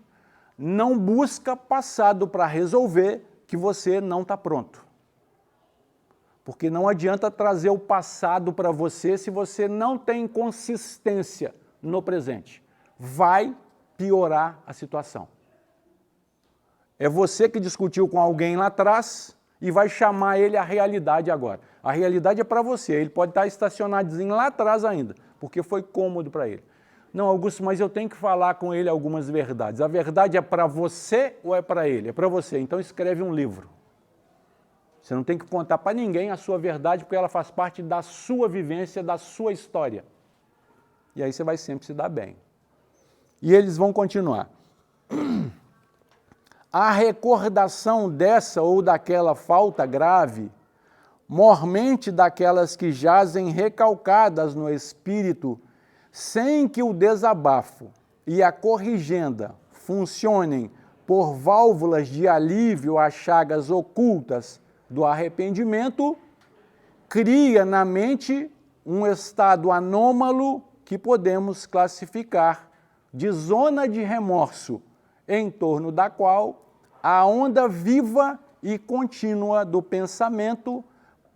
não busca passado para resolver, que você não está pronto. Porque não adianta trazer o passado para você se você não tem consistência no presente. Vai piorar a situação. É você que discutiu com alguém lá atrás e vai chamar ele à realidade agora. A realidade é para você, ele pode estar estacionadinho lá atrás ainda, porque foi cômodo para ele. Não, Augusto, mas eu tenho que falar com ele algumas verdades. A verdade é para você ou é para ele? É para você, então escreve um livro. Você não tem que contar para ninguém a sua verdade, porque ela faz parte da sua vivência, da sua história. E aí você vai sempre se dar bem. E eles vão continuar. A recordação dessa ou daquela falta grave, mormente daquelas que jazem recalcadas no espírito, sem que o desabafo e a corrigenda funcionem por válvulas de alívio às chagas ocultas do arrependimento, cria na mente um estado anômalo que podemos classificar de zona de remorso, em torno da qual a onda viva e contínua do pensamento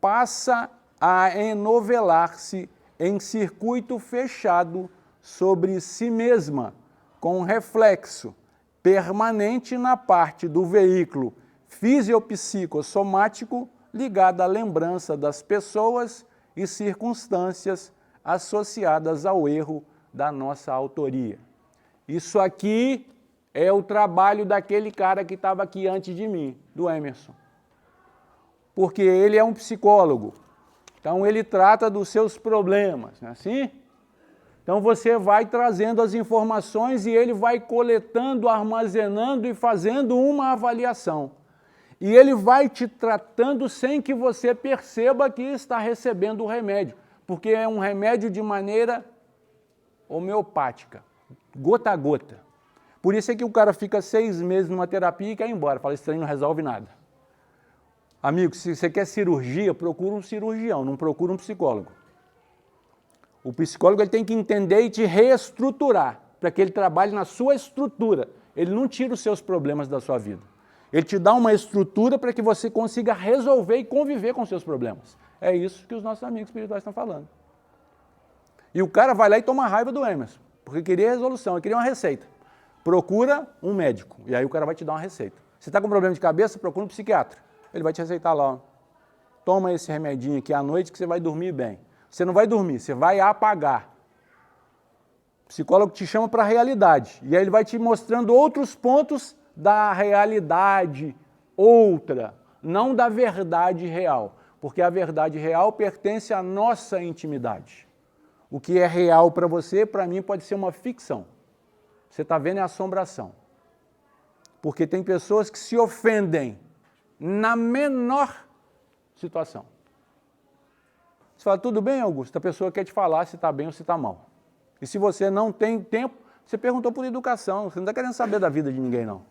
passa a enovelar-se em circuito fechado sobre si mesma, com reflexo permanente na parte do veículo fisiopsicossomático ligado à lembrança das pessoas e circunstâncias associadas ao erro da nossa autoria. Isso aqui é o trabalho daquele cara que estava aqui antes de mim, do Emerson. Porque ele é um psicólogo, então ele trata dos seus problemas, não é assim? Então você vai trazendo as informações e ele vai coletando, armazenando e fazendo uma avaliação. E ele vai te tratando sem que você perceba que está recebendo o remédio, porque é um remédio de maneira homeopática, gota a gota. Por isso é que o cara fica 6 meses numa terapia e quer ir embora, fala, isso aí não resolve nada. Amigo, se você quer cirurgia, procura um cirurgião, não procura um psicólogo. O psicólogo ele tem que entender e te reestruturar, para que ele trabalhe na sua estrutura. Ele não tira os seus problemas da sua vida. Ele te dá uma estrutura para que você consiga resolver e conviver com os seus problemas. É isso que os nossos amigos espirituais estão falando. E o cara vai lá e toma raiva do Emerson, porque queria resolução, ele queria uma receita. Procura um médico, e aí o cara vai te dar uma receita. Você está com problema de cabeça, procura um psiquiatra. Ele vai te receitar lá, ó. Toma esse remedinho aqui à noite que você vai dormir bem. Você não vai dormir, você vai apagar. O psicólogo te chama para a realidade, e aí ele vai te mostrando outros pontos da realidade outra, não da verdade real, porque a verdade real pertence à nossa intimidade. O que é real para você, para mim, pode ser uma ficção. Você está vendo é assombração. Porque tem pessoas que se ofendem na menor situação. Você fala, tudo bem, Augusto? A pessoa quer te falar se está bem ou se está mal. E se você não tem tempo, você perguntou por educação, você não está querendo saber da vida de ninguém, não.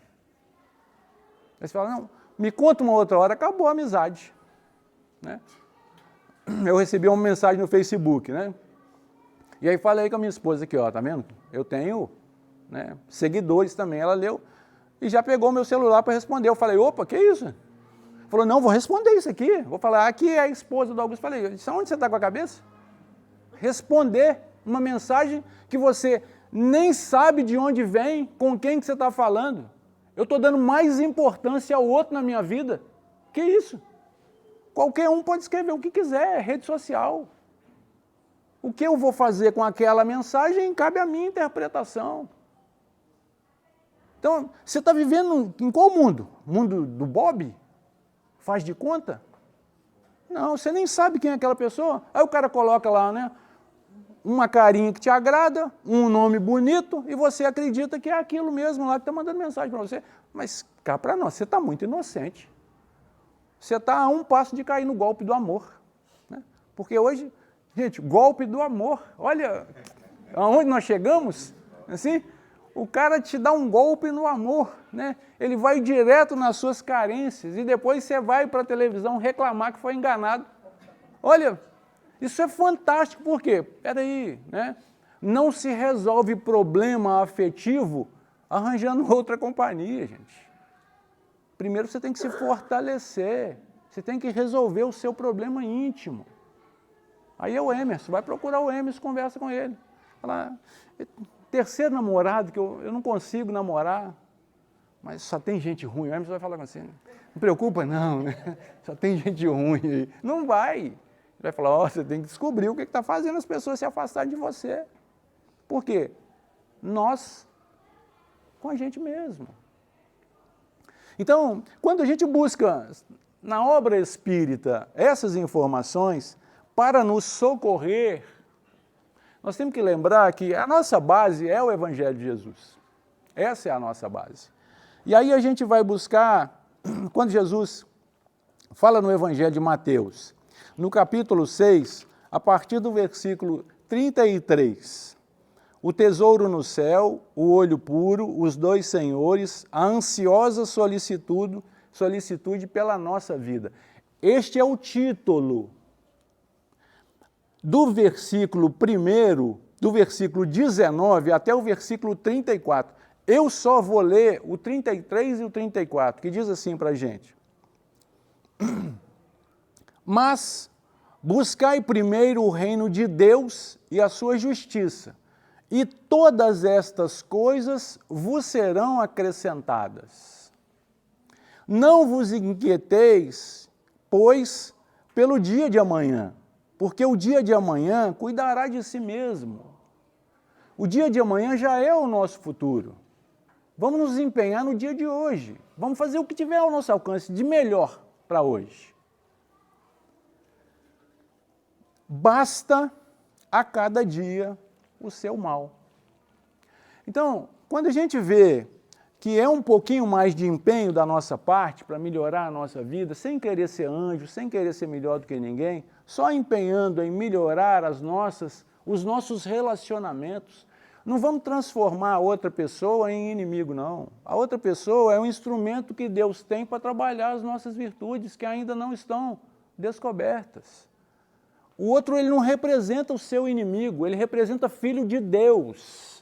Aí você fala, não, me conta uma outra hora, acabou a amizade. Né? Eu recebi uma mensagem no Facebook, né? E aí falei com a minha esposa aqui, ó, tá vendo? Eu tenho, né, seguidores também, ela leu e já pegou meu celular para responder. Eu falei, opa, que isso? Falou, não, vou responder isso aqui, vou falar, aqui é a esposa do Augusto. Falei, onde você está com a cabeça? Responder uma mensagem que você nem sabe de onde vem, com quem que você está falando. Eu estou dando mais importância ao outro na minha vida. Que isso? Qualquer um pode escrever o que quiser, é rede social. O que eu vou fazer com aquela mensagem cabe à minha interpretação. Então, você está vivendo em qual mundo? Mundo do Bob? Faz de conta? Não, você nem sabe quem é aquela pessoa. Aí o cara coloca lá, né? Uma carinha que te agrada, um nome bonito, e você acredita que é aquilo mesmo lá que está mandando mensagem para você. Mas cá para nós, você está muito inocente. Você está a um passo de cair no golpe do amor. Né? Porque hoje, gente, golpe do amor. Olha aonde nós chegamos. Assim, o cara te dá um golpe no amor. Né? Ele vai direto nas suas carências e depois você vai para a televisão reclamar que foi enganado. Olha, isso é fantástico, por quê? Peraí, né? Não se resolve problema afetivo arranjando outra companhia, gente. Primeiro você tem que se fortalecer. Você tem que resolver o seu problema íntimo. Aí é o Emerson, vai procurar o Emerson, conversa com ele. Fala, terceiro namorado, que eu não consigo namorar, mas só tem gente ruim. O Emerson vai falar com você, não preocupa não, né? Só tem gente ruim aí. Não vai. Ele vai falar, ó, você tem que descobrir o que está fazendo as pessoas se afastarem de você. Por quê? Nós, com a gente mesmo. Então, quando a gente busca na obra espírita essas informações para nos socorrer, nós temos que lembrar que a nossa base é o Evangelho de Jesus. Essa é a nossa base. E aí a gente vai buscar, quando Jesus fala no Evangelho de Mateus, no capítulo 6, a partir do versículo 33, o tesouro no céu, o olho puro, os dois senhores, a ansiosa solicitude pela nossa vida. Este é o título do versículo 1, do versículo 19 até o versículo 34. Eu só vou ler o 33 e o 34, que diz assim para a gente. Mas buscai primeiro o reino de Deus e a sua justiça, e todas estas coisas vos serão acrescentadas. Não vos inquieteis, pois, pelo dia de amanhã, porque o dia de amanhã cuidará de si mesmo. O dia de amanhã já é o nosso futuro. Vamos nos empenhar no dia de hoje. Vamos fazer o que tiver ao nosso alcance de melhor para hoje. Basta a cada dia o seu mal. Então, quando a gente vê que é um pouquinho mais de empenho da nossa parte para melhorar a nossa vida, sem querer ser anjo, sem querer ser melhor do que ninguém, só empenhando em melhorar os nossos relacionamentos, não vamos transformar a outra pessoa em inimigo, não. A outra pessoa é um instrumento que Deus tem para trabalhar as nossas virtudes, que ainda não estão descobertas. O outro, ele não representa o seu inimigo, ele representa filho de Deus.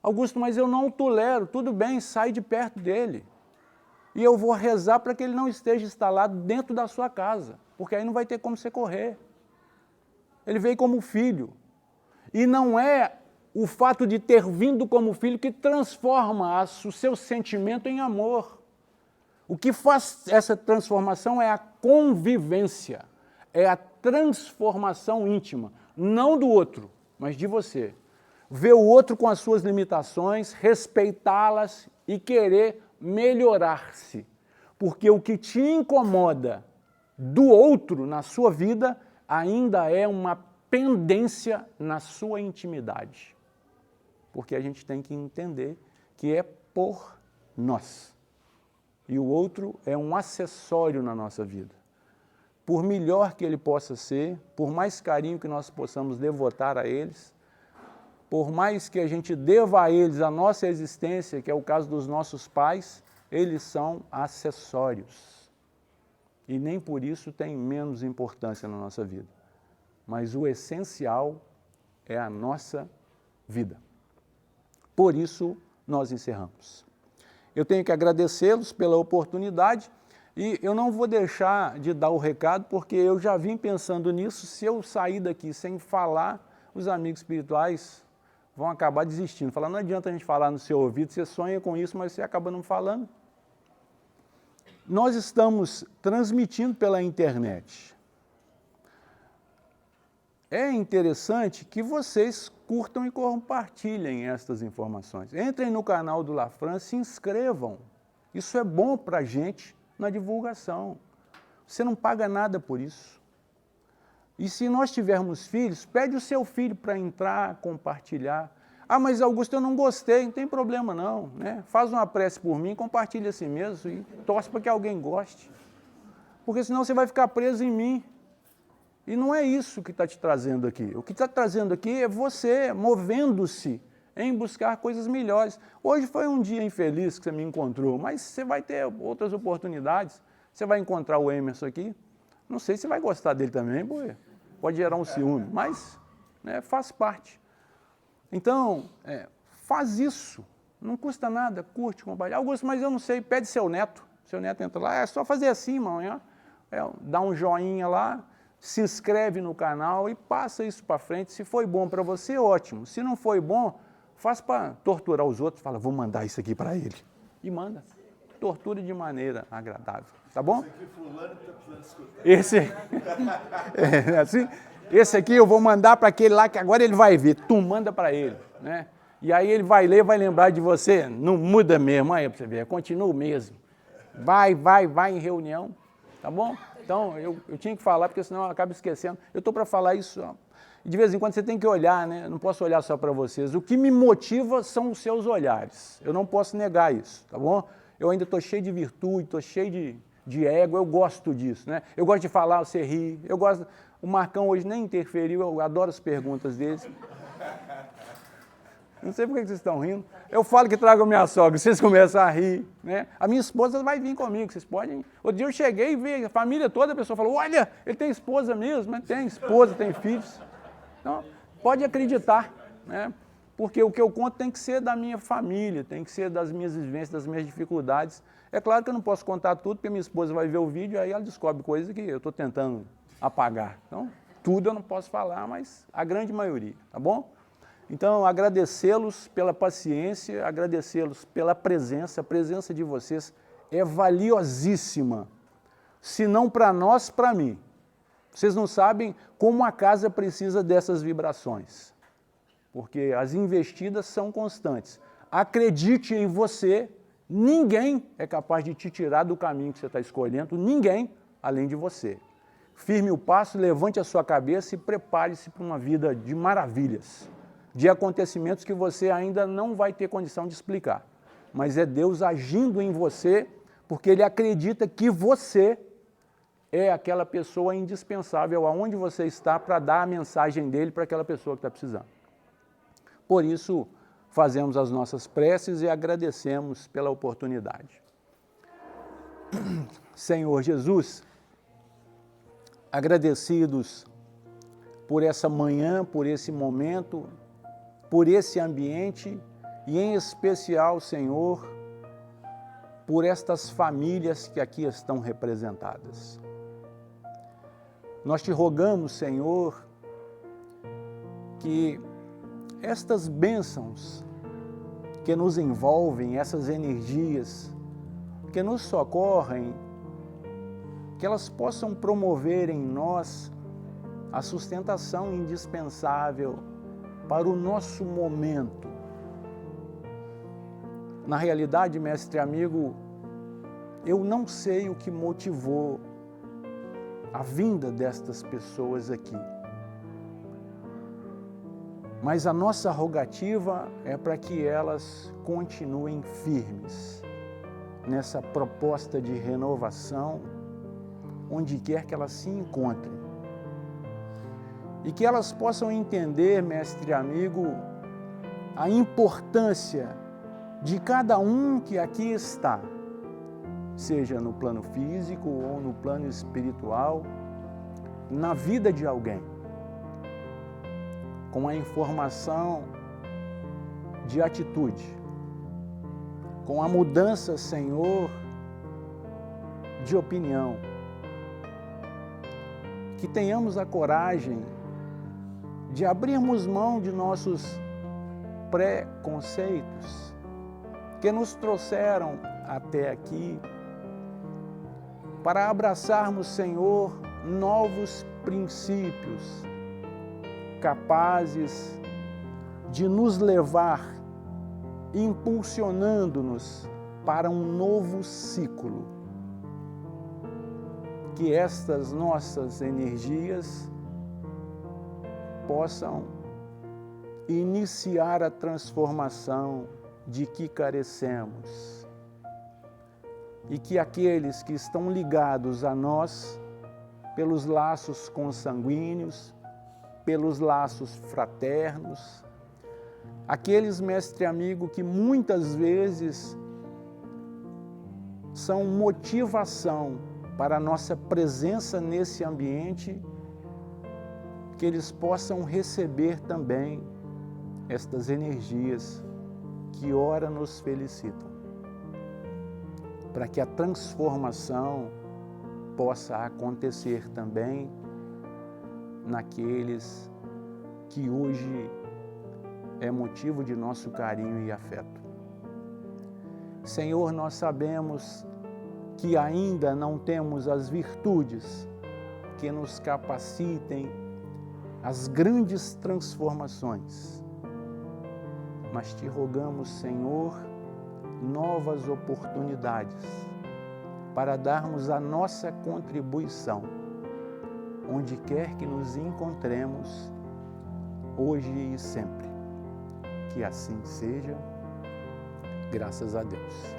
Augusto, mas eu não o tolero, tudo bem, sai de perto dele. E eu vou rezar para que ele não esteja instalado dentro da sua casa, porque aí não vai ter como você correr. Ele veio como filho. E não é o fato de ter vindo como filho que transforma o seu sentimento em amor. O que faz essa transformação é a convivência, é a transformação íntima, não do outro, mas de você. Ver o outro com as suas limitações, respeitá-las e querer melhorar-se. Porque o que te incomoda do outro na sua vida ainda é uma pendência na sua intimidade. Porque a gente tem que entender que é por nós. E o outro é um acessório na nossa vida. Por melhor que ele possa ser, por mais carinho que nós possamos devotar a eles, por mais que a gente deva a eles a nossa existência, que é o caso dos nossos pais, eles são acessórios. E nem por isso tem menos importância na nossa vida. Mas o essencial é a nossa vida. Por isso, nós encerramos. Eu tenho que agradecê-los pela oportunidade e eu não vou deixar de dar o recado, porque eu já vim pensando nisso. Se eu sair daqui sem falar, os amigos espirituais vão acabar desistindo. Falar, não adianta a gente falar no seu ouvido, você sonha com isso, mas você acaba não falando. Nós estamos transmitindo pela internet. É interessante que vocês curtam e compartilhem estas informações. Entrem no canal do Lafran, se inscrevam. Isso é bom para a gente na divulgação. Você não paga nada por isso. E se nós tivermos filhos, pede o seu filho para entrar, compartilhar. Ah, mas Augusto, eu não gostei, não tem problema não, né? Faz uma prece por mim, compartilha assim mesmo e torce para que alguém goste. Porque senão você vai ficar preso em mim. E não é isso que está te trazendo aqui. O que está trazendo aqui é você movendo-se em buscar coisas melhores. Hoje foi um dia infeliz que você me encontrou, mas você vai ter outras oportunidades. Você vai encontrar o Emerson aqui. Não sei se vai gostar dele também, porque pode gerar um ciúme, mas né, faz parte. Então, faz isso. Não custa nada, curte, compartilha. Augusto, mas eu não sei, pede seu neto. Seu neto entra lá, é só fazer assim, mãe, ó. dá um joinha lá, se inscreve no canal e passa isso para frente. Se foi bom para você, ótimo. Se não foi bom, faz para torturar os outros. Fala, vou mandar isso aqui para ele. E manda. Torture de maneira agradável. Tá bom? Esse aqui eu vou mandar para aquele lá que agora ele vai ver. Tu manda para ele, né? E aí ele vai ler, vai lembrar de você. Não muda mesmo, aí para você ver. Continua o mesmo. Vai em reunião. Tá bom? Então, eu tinha que falar, porque senão eu acabo esquecendo. Eu estou para falar isso, ó. De vez em quando você tem que olhar, né? Eu não posso olhar só para vocês. O que me motiva são os seus olhares. Eu não posso negar isso, tá bom? Eu ainda estou cheio de virtude, estou cheio de ego, eu gosto disso, né? Eu gosto de falar, você ri, eu gosto... O Marcão hoje nem interferiu, eu adoro as perguntas deles. Não sei por que vocês estão rindo. Eu falo que trago a minha sogra, vocês começam a rir, né? A minha esposa vai vir comigo, vocês podem... Outro dia eu cheguei e vi a família toda, a pessoa falou, olha, ele tem esposa mesmo, mas tem esposa, tem filhos. Então, pode acreditar, né? Porque o que eu conto tem que ser da minha família, tem que ser das minhas vivências, das minhas dificuldades. É claro que eu não posso contar tudo, porque minha esposa vai ver o vídeo e aí ela descobre coisas que eu estou tentando apagar. Então, tudo eu não posso falar, mas a grande maioria, tá bom? Então, agradecê-los pela paciência, agradecê-los pela presença. A presença de vocês é valiosíssima, se não para nós, para mim. Vocês não sabem como a casa precisa dessas vibrações, porque as investidas são constantes. Acredite em você, ninguém é capaz de te tirar do caminho que você está escolhendo, ninguém além de você. Firme o passo, levante a sua cabeça e prepare-se para uma vida de maravilhas, de acontecimentos que você ainda não vai ter condição de explicar. Mas é Deus agindo em você, porque Ele acredita que você é aquela pessoa indispensável aonde você está para dar a mensagem dele para aquela pessoa que está precisando. Por isso, fazemos as nossas preces e agradecemos pela oportunidade. Senhor Jesus, agradecidos por essa manhã, por esse momento, por esse ambiente e, em especial, Senhor, por estas famílias que aqui estão representadas. Nós te rogamos, Senhor, que estas bênçãos que nos envolvem, essas energias que nos socorrem, que elas possam promover em nós a sustentação indispensável para o nosso momento. Na realidade, mestre amigo, eu não sei o que motivou a vinda destas pessoas aqui. Mas a nossa rogativa é para que elas continuem firmes nessa proposta de renovação, onde quer que elas se encontrem. E que elas possam entender, mestre amigo, a importância de cada um que aqui está, seja no plano físico ou no plano espiritual, na vida de alguém, com a informação de atitude, com a mudança, Senhor, de opinião. Que tenhamos a coragem de abrirmos mão de nossos preconceitos que nos trouxeram até aqui, para abraçarmos, Senhor, novos princípios capazes de nos levar, impulsionando-nos para um novo ciclo. Que estas nossas energias possam iniciar a transformação de que carecemos. E que aqueles que estão ligados a nós, pelos laços consanguíneos, pelos laços fraternos, aqueles, mestre amigo, que muitas vezes são motivação para a nossa presença nesse ambiente, que eles possam receber também estas energias que ora nos felicitam, para que a transformação possa acontecer também naqueles que hoje é motivo de nosso carinho e afeto. Senhor, nós sabemos que ainda não temos as virtudes que nos capacitem às grandes transformações, mas te rogamos, Senhor, novas oportunidades para darmos a nossa contribuição, onde quer que nos encontremos, hoje e sempre. Que assim seja, graças a Deus.